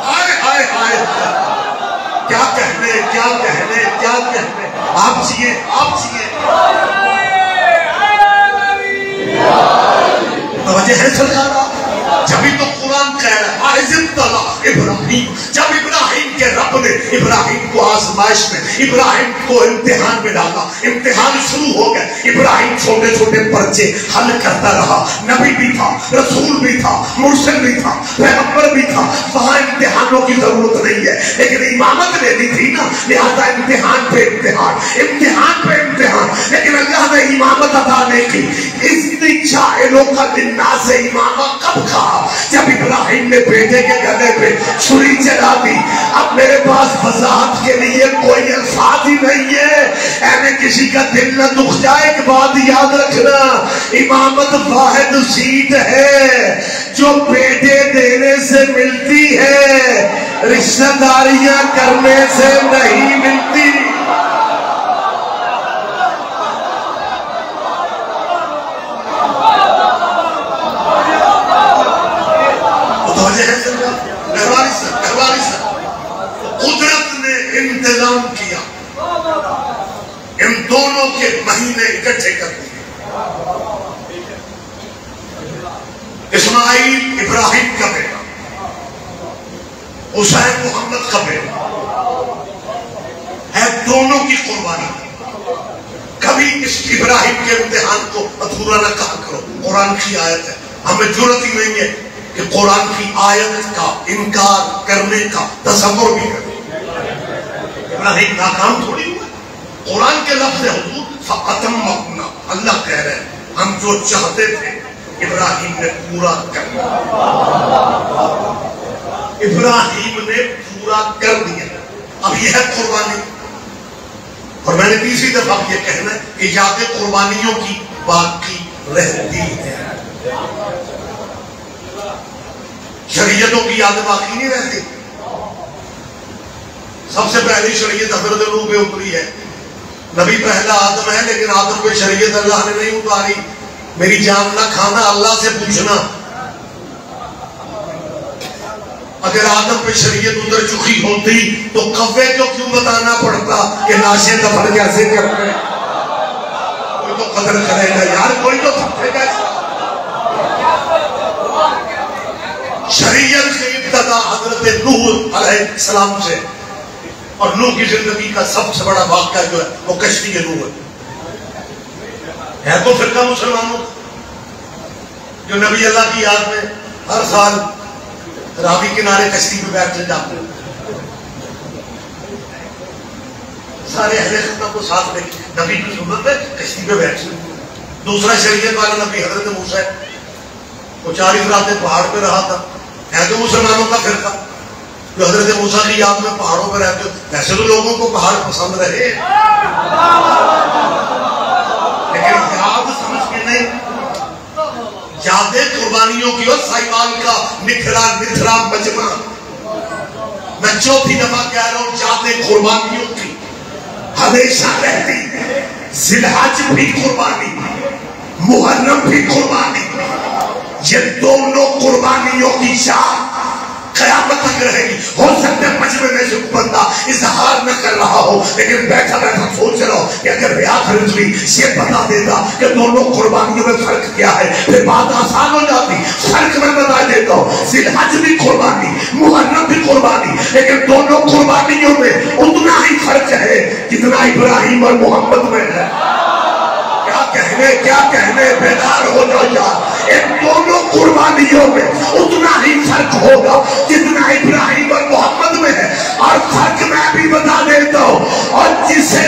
Speaker 6: ہائے ہائے ہائے، کیا کہنے کیا کہنے کیا کہنے، آپ چاہیے آپ چاہیے توجہ ہے سرکارہ، جبھی تو قرآن کہہ رہا ہے اذ ابتلی ابراہیم، جب ابراہیم کے رب نے ابراہیم کو آزمائش میں، ابراہیم کو امتحان میں ڈالا، امتحان شروع ہو گئے، ابراہیم چھوٹے چھوٹے پرچے حل کرتا رہا، نبی بھی تھا، رسول بھی تھا، مرسل بھی تھا، پیغمبر بھی تھا، وہاں امتحانوں کی ضرورت نہیں ہے، لیکن امامت لینی تھی نا، لہذا امتحان پہ امتحان، امتحان پہ امتحان، لیکن اللہ نے امامت عطا نہیں کی۔ اتنی جاہلوں کا للناس سے امامہ کب کہا؟ جب ابراہیم نے بیٹے کے گلے پہ چھری چلا دی۔ اب میرے پاس وضاحت کے لیے کوئی الفاظ ہی نہیں ہے، اینے کسی کا دل نہ دکھ جائے، ایک بات یاد رکھنا، امامت واحد سیٹ ہے جو بیٹے دینے سے ملتی ہے، رشتہ داریاں کرنے سے نہیں ملتی۔ قدرت نے انتظام کیا، ان دونوں کے مہینے اکٹھے کر دیے۔ اسماعیل ابراہیم کا بیٹا، حسین محمد کا بیٹا ہے، دونوں کی قربانی۔ کبھی اس ابراہیم کے امتحان کو ادھورا نہ کہا کرو، قرآن کی آیت ہے، ہمیں ضرورت ہی نہیں ہے کہ قرآن کی آیت کا انکار کرنے کا تصور بھی کریں۔ ابراہیم ناکام تھوڑی ہوا، قرآن کے لفظ حضور فَأَتَمَّهُنَّ، اللہ کہہ رہے ہیں ہم جو چاہتے تھے ابراہیم نے پورا کر دیا، ابراہیم نے پورا کر دیا۔ اب یہ ہے قربانی، اور میں نے تیسری دفعہ یہ کہنا ہے کہ یاد قربانیوں کی باقی رہتی ہے، شریعتوں کی یاد باقی نہیں رہتی۔ سب سے پہلی شریعت حضرت نوح پہ اتری ہے، نبی پہلا آدم ہے، لیکن آدم پہ شریعت اللہ نے نہیں اتاری، میری جان نہ کھانا، اللہ سے پوچھنا۔ اگر آدم پہ شریعت اتر چکی ہوتی تو کوے کو کیوں بتانا پڑتا کہ ناشے دفن کیسے کرتے ہیں؟ کوئی تو قدر کرے گا یار، کوئی تو سمجھے گا۔ شریعت کی ابتدا حضرت نوح علیہ السلام سے، اور نوح کی زندگی کا سب سے بڑا واقعہ جو ہے وہ کشتی نوح ہے تو فرقہ مسلمانوں جو نبی اللہ کی یاد میں ہر سال راوی کنارے کشتی پہ بیٹھ جاتے ہیں، سارے اہل خدمت کو ساتھ لے نبی کی سنت ہے کشتی پہ بیٹھ۔ دوسرا شریعت والا نبی حضرت موسیٰ ہے، وہ 40 راتیں پہاڑ پہ رہا تھا، ہے تو مسلمانوں کا فرقہ جو حضرت موسیٰ کی یاد میں پہاڑوں پہ رہتے ہو۔ ایسے تو لوگوں کو پہاڑ پسند رہے لیکن یاد سمجھ کے نہیں، یادیں قربانیوں کی اور سائبان کا نکھرا مجمع۔ میں چوتھی دفعہ کہہ رہا ہوں یادیں قربانیوں کی ہمیشہ رہتی، ذی الحج بھی قربانی، محرم بھی قربانی، یہ دونوں قربانیوں کی یاد قیامت تک رہے گی۔ ہو سکتا ہے مجمع میں سے بندہ اظہار نہ کر رہا ہو لیکن بیٹھا بیٹھا سوچ رہا ہو کہ اگر ریاض رضوی یہ بتا دیتا کہ دونوں قربانیوں میں فرق کیا ہے پھر بات آسان ہو جاتی۔ فرق میں بتا دیتا ہوں، ذی الحج بھی قربانی، محرم بھی قربانی، لیکن دونوں قربانیوں میں اتنا ہی فرق ہے جتنا ابراہیم اور محمد میں ہے۔ کیا کہنے بیدار ہو جاؤ یار، ان دونوں قربانیوں میں اتنا ہی فرق ہوگا جتنا ابراہیم اور محمد میں ہے۔ اور فرق میں بھی بتا دیتا ہوں، اور جسے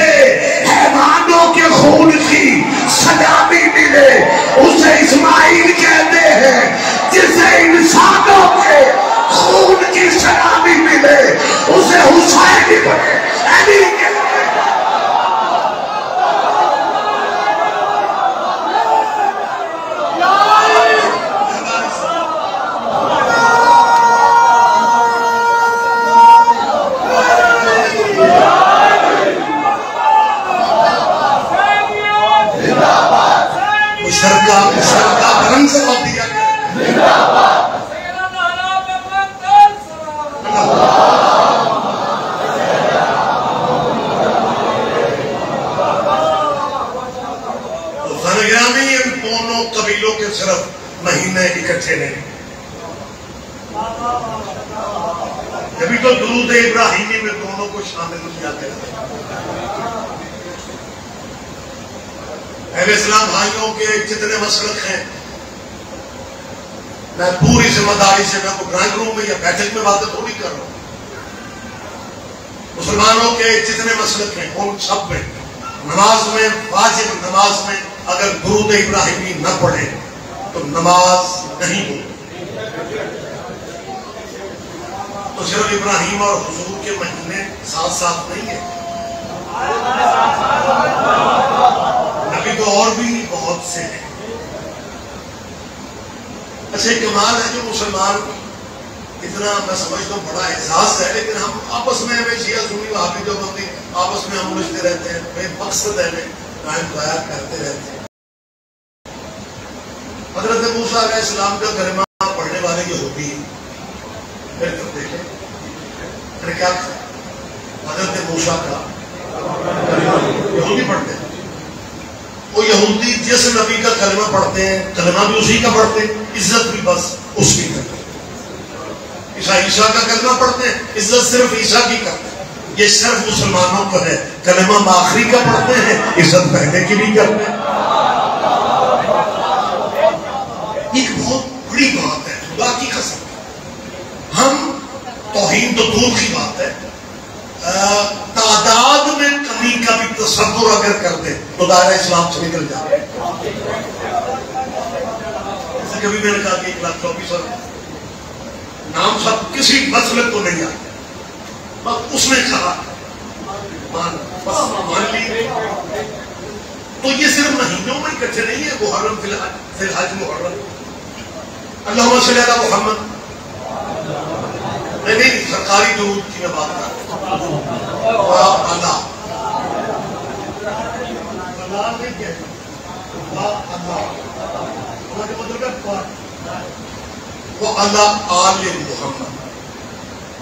Speaker 6: حیوانوں کے خون کی سزا بھی ملے اسے اسماعیل کہتے ہیں، جسے انسانوں کے خون کی سزا بھی ملے اسے حسین بھی بنے علی کہتے ہیں۔ مشرکہ برنگ سے بات دیا گیا۔ غنیامی ان دونوں قبیلوں کے صرف مہینے اکٹھے نہیں، جبھی تو درود ابراہیمی میں دونوں کو شامل کیا گیا۔ اہل اسلام بھائیوں کے جتنے مسلک ہیں، میں پوری ذمہ داری سے میں کو ڈرائنگ روم میں یا بیٹھک میں باتیں تھوڑی کر رہا ہوں، مسلمانوں کے جتنے مسلک ہیں ان سب میں نماز میں، واجب نماز میں اگر درود ابراہیمی نہ پڑھے تو نماز نہیں ہوگی۔ تو صرف ابراہیم اور حضور کے مہینے ساتھ ساتھ نہیں ہیں، نبی تو اور بھی بہت سے ہیں۔ اچھا کمال ہے جو مسلمان اتنا میں سمجھتا ہوں بڑا احساس ہے، لیکن ہم آپس میں ہمیں شیعہ سنی وہابی دیوبندی آپس میں ہم الجھتے رہتے ہیں، بے مقصد ہے قائم قیام کرتے رہتے ہیں۔ حضرت موسیٰ علیہ السلام کا کلمہ پڑھنے والے یہودی پھر تب دیکھیں پھر کیا تھا، حضرت موسیٰ کا یہودی پڑھتے ہیں، وہ یہودی جس نبی کا کلمہ پڑھتے ہیں کلمہ بھی اسی کا پڑھتے ہیں، عزت بھی بس اس کی کرتے ہیں۔ عیسیٰ کا کلمہ پڑھتے ہیں، عزت صرف عیسیٰ کی کرتے ہیں۔ یہ صرف مسلمانوں کو ہے، کلمہ آخری کا پڑھتے ہیں، عزت پہلے کی بھی کرتے ہیں۔ ایک بہت بڑی بات ہے، خدا کی قسم، ہم توہین تو دور کی بات ہے، تعداد میں کمی کا بھی تصور اگر کرتے تو دائرہ اسلام سے نکل جاتے۔ جیسے کبھی میں نے کہا کہ 1,24,000 نام سب کسی مسلک کو نہیں آتے، بس اس نے کہا مان لی۔ تو یہ صرف مہینوں میں اکٹھے نہیں ہے، محرم فی الحج محرم، اللہم صلی علی محمد، نہیں سرکاری درود کی میں بات کر رہا ہوں، اللہ نہیں کہتے، وہ اللہ آل محمد،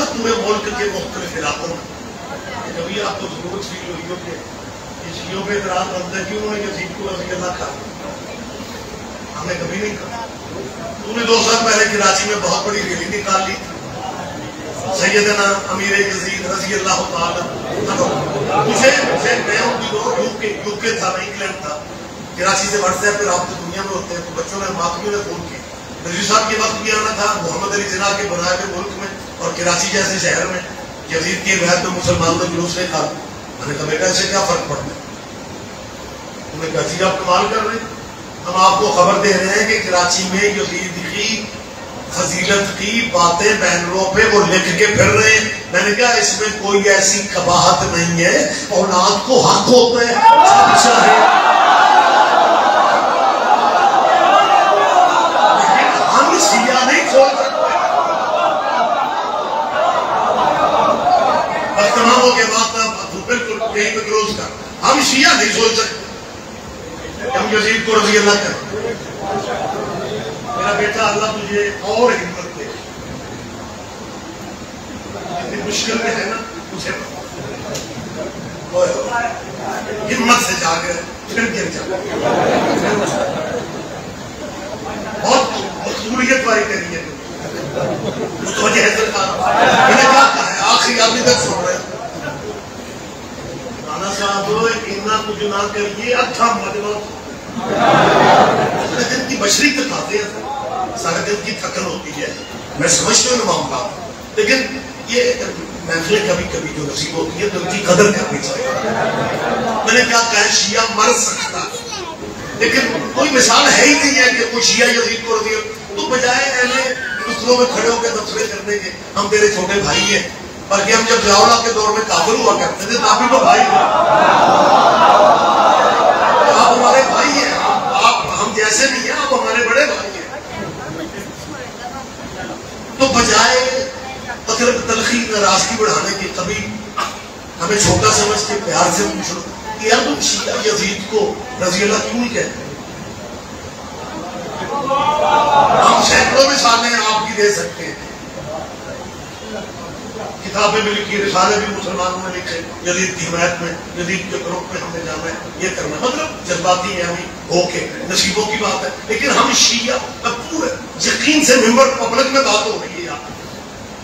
Speaker 6: نا پورے ملک کے مختلف علاقوں میں، کبھی آپ کو ضرورت فیل ہوئی ہو کہ شیعوں پہ اعتراض بنتا ہے کہ انہوں نے یزید کو رضی اللہ کہا؟ ہم نے کبھی نہیں کہا. تو نے 2 سال پہلے کراچی میں بہت بڑی ریلی نکال لی، سیدنا امیر یزید رضی اللہ تعالیٰ. مجھے میں یو کے تھا، میں انگلینڈ تھا، کراچی سے واٹس ایپ پہ رابطے دنیا میں ہوتے ہیں، تو بچوں نے ماتمیوں نے فون کیا. نظیر صاحب کے وقت بھی آنا تھا محمد علی جناح کے بنائے ہوئے ملک میں، اور کراچی جیسے شہر میں یزید کی حمایت میں مسلمانوں نے جلوس نکالا. میں نے کہا بیٹا اس سے کیا فرق پڑتا ہے؟ انہوں نے کہا جی آپ کمال کر رہے ہیں، ہم آپ کو خبر دے رہے ہیں کہ کراچی میں یزید کی فضیلت کی باتیں بینروں پہ وہ لکھ کے پھر رہے ہیں. میں نے کہا اس میں کوئی ایسی قباحت نہیں ہے، اولاد کو حق ہوتا ہے ہم شیعہ نہیں چھوڑ سکتے. بس تمام ہو کے بعد بالکل یہی پہ کلوز کر، ہم شیعہ نہیں سوچ سکتے ہم یزید کو رضی اللہ کریں. میرا بیٹا اللہ تجھے اور ہمت دے، اتنی مشکل میں ہے نا مجھے ہمت سے جا کر پھر گر جا. بہت مقبولیت والی کری ہے متوجہ ہے سرکار. میں نے کیا کہا ہے آخری آدمی تک سن رہے رانا صاحب اتنا کچھ نہ کریے اچھا مجمع دن کی بشری تکاتے ہیں، سارے دن کی تھکن ہوتی ہے. میں سمجھتا ہوں معاملات، لیکن یہ محفلیں کبھی کبھی جو نصیب ہوتی ہے تو ان کی قدر کرنی چاہیے. میں نے کیا کہا شیعہ مر سکتا لیکن کوئی مثال ہے ہی نہیں ہے کہ کوئی شیعہ یزید کو رضی اللہ، تو بجائے اہل دوسروں میں کھڑے ہو کے تبصرے کرنے کے ہم تیرے چھوٹے بھائی ہیں، بلکہ ہم جب ضیاء الحق کے دور میں کافر ہوا کرتے تھے تو آپ بھی تو بھائی ہیں، آپ ہمارے بھائی ہیں، آپ ہم جیسے نہیں ہیں، آپ ہمارے بڑے بھائی ہیں. تو بجائے تلخی ناراضگی بڑھانے کے کبھی ہمیں چھوٹا سمجھ کے پیار سے پوچھو کہ یار تم شیعہ یزید کو رضی اللہ کیوں نہیں کہتے؟ ہم سینکڑوں مثالیں آپ کی دے سکتے ہیں، کتابیں بھی لکھی، رسالے بھی مسلمانوں نے لکھے یزید کی حمایت میں، یزید کے گروپ میں ہم نے جانا ہے، یہ کرنا مطلب جذباتی ہیں ہمیں ہو کے نصیبوں کی بات ہے. لیکن ہم شیعہ پورے یقین سے ممبر پبلک میں بات ہو رہی ہے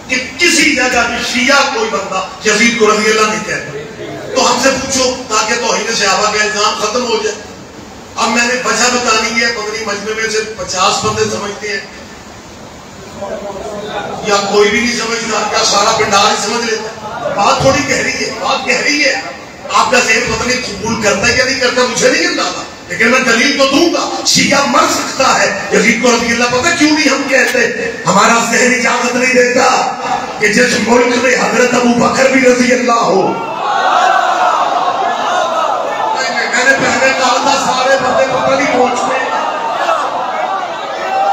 Speaker 6: کہ کسی جگہ بھی شیعہ کوئی بندہ یزید کو رضی اللہ نہیں کہتا. تو ہم سے پوچھو تاکہ توہین صحابہ کا الزام ختم ہو جائے. اب میں نے وجہ بتانی ہے، پتنی مجمع میں سے 50 بندے سمجھتے ہیں یا کوئی بھی نہیں سمجھتا، کیا سارا پنڈال ہی سمجھ لیتا ہے؟ بات تھوڑی گہری ہے، بات گہری ہے. آپ کا ذہن پتہ نہیں قبول کرتا ہے یا نہیں کرتا مجھے نہیں اندازہ، لیکن میں دلیل تو دوں گا. شیعہ مر سکتا ہے یزید کو رضی اللہ، پتہ کیوں نہیں ہم کہتے؟ ہمارا ذہن اجازت نہیں دیتا کہ جس ملک میں حضرت ابو بکر بھی رضی اللہ ہو. میں نے پہلے کہا تھا سارے بندے پتہ نہیں پہنچتے،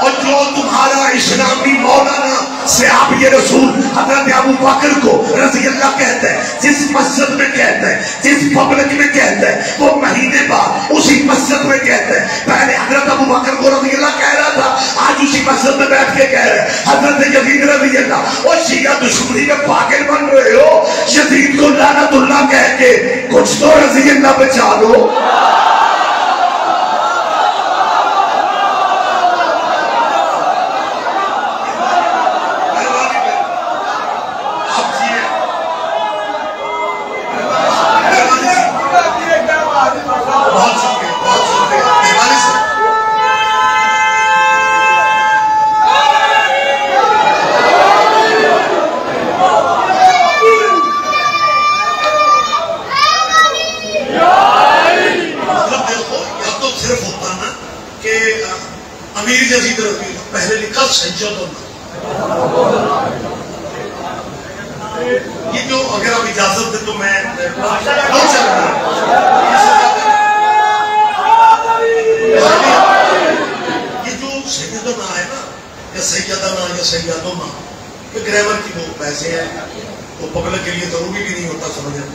Speaker 6: اور جو تمہارا اسلامی مولانا صحابی رسول حضرت ابو بکر کو رضی اللہ کہتا ہے، جس مسجد میں کہتا ہے، جس پبلک میں کہتا ہے، وہ مہینے بعد اسی مسجد میں کہتا ہے. پہلے حضرت ابو بکر کو رضی اللہ کہہ رہا تھا، آج اسی مسجد میں بیٹھ کے کہہ رہے ہیں حضرت یزید رضی اللہ. اور شیعہ دشمنی میں پاگل بن رہے ہو، یزید کو لعنت اللہ کہہ کے کچھ تو رضی اللہ بچا لو. پہلے لکھا یہ جو اگر آپ اجازت دیں تو میں یہ جو سیدنا ہے نا یا سیدنا یا سیدنا، یہ گرامر کی وہ پیسے ہیں، وہ پبلک کے لیے ضروری بھی نہیں ہوتا سمجھنا.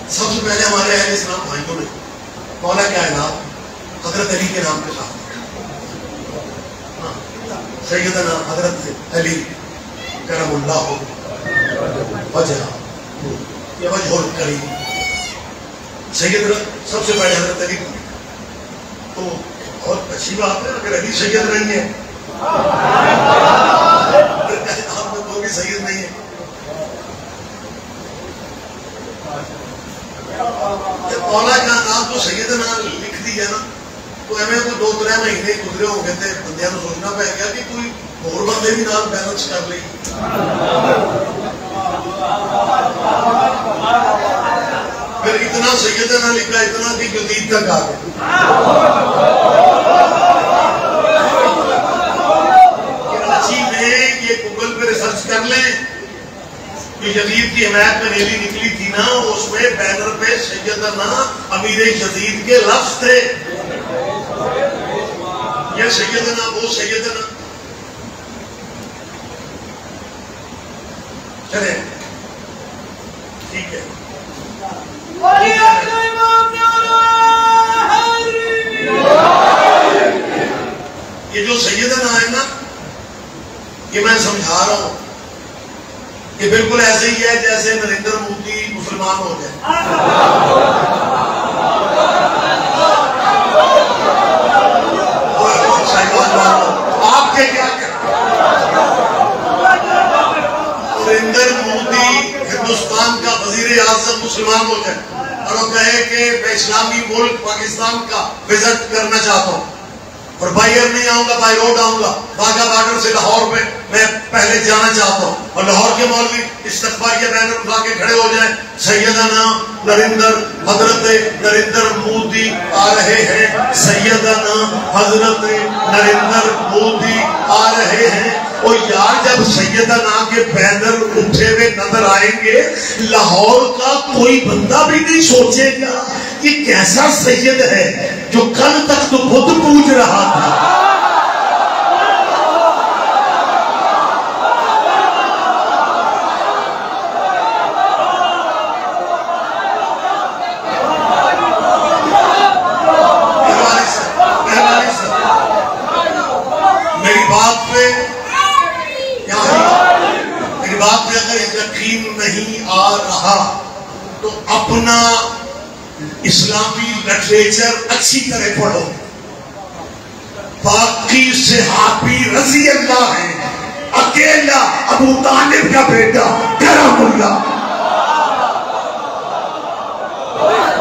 Speaker 6: سب سے پہلے ہمارے اہل اسلام بھائیوں نے مولا کائنات حضرت علی کے نام کے ساتھ سیدنا حضرت علی کرم اللہ ہو فاتحہ یہ وجہ الکریم سید سب سے پہلے حضرت علی تو بہت اچھی بات ہے اگر علی سید نہیں ہے آپ میں کوئی بھی سید نہیں ہے جب مولا کا نام تو سیدنا لکھ دیا نا تو ایویں کوئی 2-3 مہینے گزرے ہو گئے تھے بندیاں کو سوچنا پہ گیا کہ کوئی اور بندے بھی نام بیلنس کر لی پھر اتنا سیدنا لکھا اتنا کہ جدید تک آ گیا کراچی میں یہ گوگل پہ ریسرچ کر لیں کہ جدید کی حمایت میں ریلی نکلی تھی نا اس میں بینر پہ سیدنا امیر جدید کے لفظ تھے یہ سیدنا وہ سیدنا چلیں ٹھیک ہے یہ جو سیدنا ہے نا یہ میں سمجھا رہا ہوں کہ بالکل ایسے ہی ہے جیسے نریندر مودی مسلمان ہو جائے آپ کے کیا نریندر مودی ہندوستان کا وزیر اعظم مسلمان ہو جائے اور وہ کہے کہ میں اسلامی ملک پاکستان کا وزٹ کرنا چاہتا ہوں اور بائی ایئر نہیں آؤں گا بائی روڈ آؤں گا باغا بارڈر سے لاہور میں میں پہلے جانا چاہتا ہوں اور لاہور کے مولوی استقبالیہ بینر اٹھا کے کھڑے ہو جائیں سیدنا نریندر حضرت نریندر مودی آ رہے ہیں سیدنا حضرت نریندر مودی آ رہے ہیں اور یار جب سیدنا کے بینر اٹھے ہوئے نظر آئیں گے لاہور کا کوئی بندہ بھی نہیں سوچے گا کہ کیسا سید ہے جو کل تک تو خود پوچھ رہا تھا میری بات پہ اگر یقین نہیں آ رہا تو اپنا اسلامی لٹریچر اچھی طرح پڑھو باقی صحابی رضی اللہ ہے اکیلا ابو طالب کا بیٹا کرم اللہ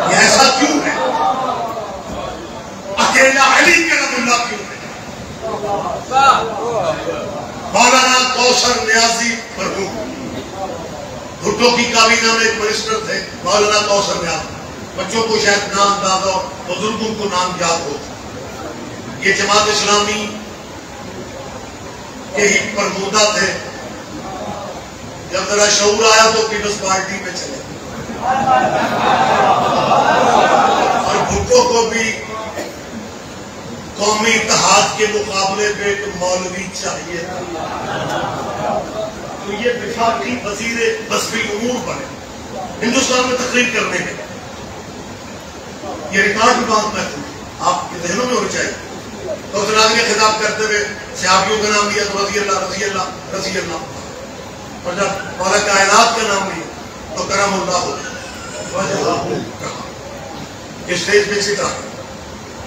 Speaker 6: یہ ایسا کیوں ہے اکیلا علی کرم اللہ کیوں ہے مولانا کوثر نیازی مرحوم بھٹو کی کابینہ میں ایک منسٹر تھے مولانا کوثر نیازی بچوں کو شاید نام یاد ہو بزرگوں کو نام یاد ہو یہ جماعت اسلامی کے ہی پرمودہ تھے جب ذرا شعور آیا تو پیپلز پارٹی میں چلے اور بھٹو کو بھی قومی اتحاد کے مقابلے پہ ایک مولوی چاہیے تھا تو یہ وفاقی وزیر بسری امور بنے ہندوستان میں تقریر کرنے کے یہ ریکارڈ بھی بات میں آپ کے ذہنوں میں ہونی چاہیے تو جناب نے خطاب کرتے ہوئے صحابیوں کا نام لیا تو رضی اللہ رضی اللہ رضی اللہ اور جب مولا کائنات کا نام لیا تو کرم اللہ ہو یہ اسٹیج پہ چکا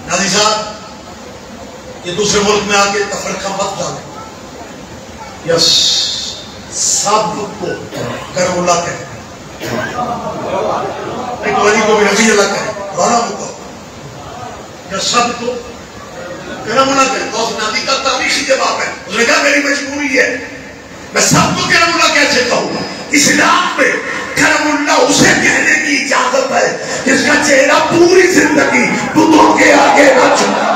Speaker 6: نازی صاحب یہ دوسرے ملک میں آ کے تفرقہ مت ڈالیں یس سب کو کرم اللہ کہتے ہیں ایک ولی کو بھی رضی اللہ کہتے ہیں رانا مکہ یا سب کو کرم اللہ کہتے ہیں غوث نادی کا تاریخی جواب ہے اس نے کہا میری مجبوری ہے میں سب کو کرم اللہ کیسے کہوں اسلام میں کرم اللہ اسے کہنے کی اجازت ہے جس کا چہرہ پوری زندگی بتوں کے آگے نہ چکا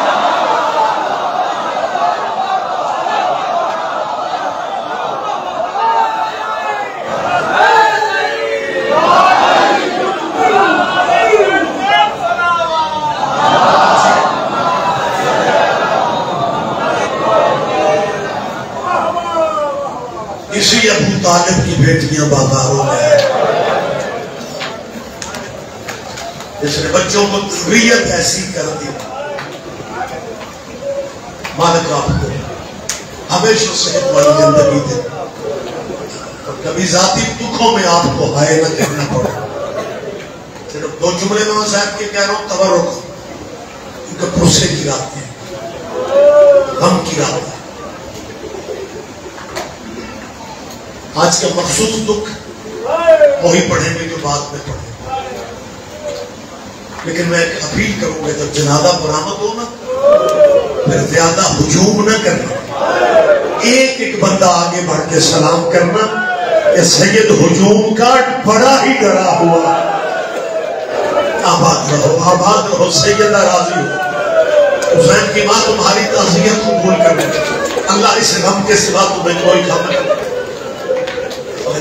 Speaker 6: اسی ابو طالب کی بیٹیاں بازاروں میں ہیں جس نے بچوں کو تربیت ایسی کر دی مالک آپ کو ہمیشہ صحت والی زندگی دے اور کبھی ذاتی دکھوں میں آپ کو ہائے نہ کہنا پڑے. صرف 2 جملے میں صاحب کے کہہ رہا ہوں. تبرک کیونکہ غصے کی رات ہے, غم کی رات ہے. آج کا مخصوص دکھ وہی پڑھیں گے جو بعد میں پڑھیں. لیکن میں ایک اپیل کروں گا, جب جنازہ برآمد ہو نا پھر زیادہ ہجوم نہ کرنا, ایک ایک بندہ آگے بڑھ کے سلام کرنا کہ سید ہجوم کا بڑا ہی ڈرا ہوا, آباد رہو سیدہ راضی ہو. حسین کی ماں تمہاری تعزیت قبول کر لے. اللہ اس غم کے سوا تمہیں کوئی غم نہ کرے.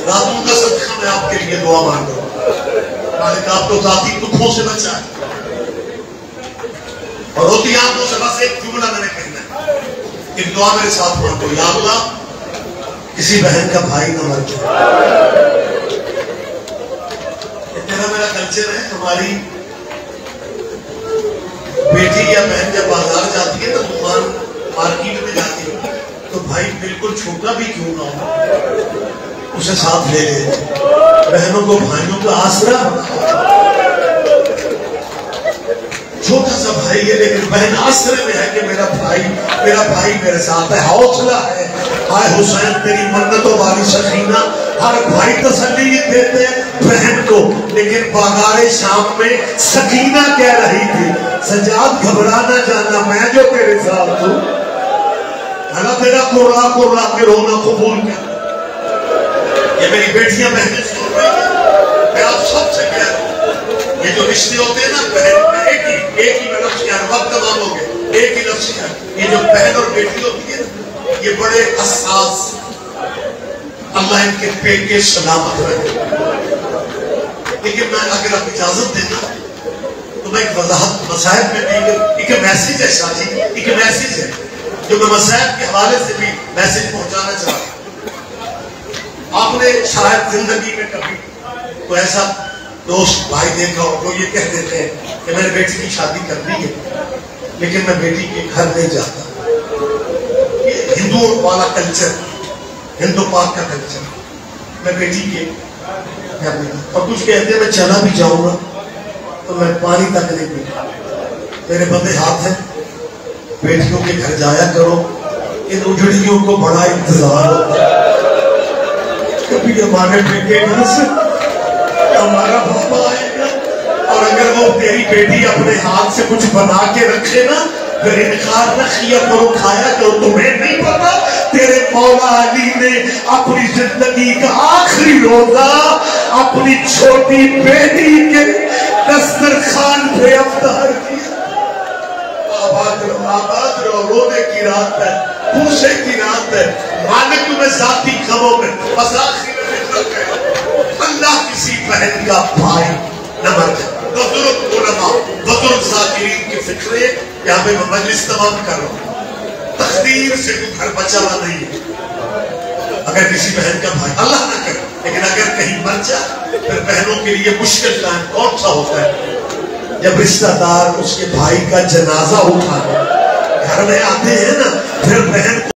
Speaker 6: راتوں کا صدقہ میں آپ کے لیے دعا مانگ رہا ہوں, مالک آپ کو ذاتی دکھوں سے بچائے. اور ہوتی آنکھوں سے بس ایک جملہ میں نے کہنا ہے, ایک دعا میرے ساتھ پڑھو. یا اللہ کسی بہن کا بھائی نہ مر جائے. اتنا میرا کلچر ہے, ہماری بیٹی یا بہن جب بازار جاتی ہے تو دکان مارکیٹ میں جاتی ہے تو بھائی بالکل چھوٹا بھی کیوں نہ ہو اسے ساتھ لے لے. بہنوں کو بھائیوں کا آسرا ہونا. چھوٹا سا بھائی ہے لیکن بہن آسرے میں ہے کہ میرا بھائی میرے ساتھ ہے, حوصلہ ہے. ہائے حسین تیری منتوں والی سکینہ, ہر بھائی تسلی دیتے ہیں بہن کو. لیکن بازار شام میں سکینہ کہہ رہی تھی سجاد گھبرا نہ جانا, میں جو تیرے ساتھ ہوں. اللہ تیرا قرآن کے رونا قبول کر. یہ میری بیٹیاں بہنیں سن رہی ہیں, میں آپ سب سے کہہ رہا ہوں, یہ جو رشتے ہوتے ہیں نا بہن میں ایک ہی میں لفظ کیا ہے, وقت تمام ہو گئے, ایک ہی لفظ کیا ہے. یہ جو بہن اور بیٹی ہوتی ہے نا یہ بڑے حساس, اللہ ان کے پیٹ سلامت رکھے. لیکن میں اگر آپ اجازت دینا تو میں ایک وضاحت مصائب میں بھی ایک میسیج ہے شاہ جی, ایک میسیج ہے جو میں مصائب کے حوالے سے بھی میسیج پہنچانا چاہتا ہوں. آپ نے شاید زندگی میں کبھی کوئی ایسا دوست بھائی دیکھا ہو جو یہ کہہ دیتے ہیں کہ میں نے بیٹی کی شادی کر دی ہے لیکن میں بیٹی کے گھر نہیں جاتا. یہ ہندوؤں والا کلچر, ہندو پاک کا کلچر, میں بیٹی کے گھر نہیں جاتا. اور کچھ کہتے ہیں میں چلا بھی جاؤں گا تو میں پانی تک نہیں پیتا. میرے بندے ہاتھ ہیں, بیٹیوں کے گھر جایا کرو, ان اجڑیوں کو بڑا انتظار ہوتا ہے. کبھی ہمارے بیٹے گھر سے ہمارا بابا آئے گا اور اگر وہ تیری بیٹی اپنے ہاتھ سے کچھ بنا کے رکھے نا پھر انکار نہ کیا کرو, کھایا کرو. تمہیں نہیں پتا تیرے مولا علی نے اپنی زندگی کا آخری روزہ اپنی چھوٹی بیٹی کے دسترخوان پہ افطار کیا. آباد رہو, رونے کی رات ہے, پوچھے کی رات ہے. مالک تمہیں ذاتی غموں میں بس آخری میں فکر ہے اللہ کسی بہن کا بھائی نہ مر جائے. بزرگ علماء, بزرگ ذاکرین کی فکر ہے. یہاں پہ میں مجلس تمام کر رہا ہوں, تقدیر سے کوئی گھر بچا ہوا نہیں ہے. اگر کسی بہن کا بھائی اللہ نہ کرے لیکن اگر کہیں مر جائے پھر بہنوں کے لیے مشکل ٹائم کون سا ہوتا ہے جب رشتہ دار اس کے بھائی کا جنازہ اٹھانے گھر میں آتے ہیں نا, پھر بہن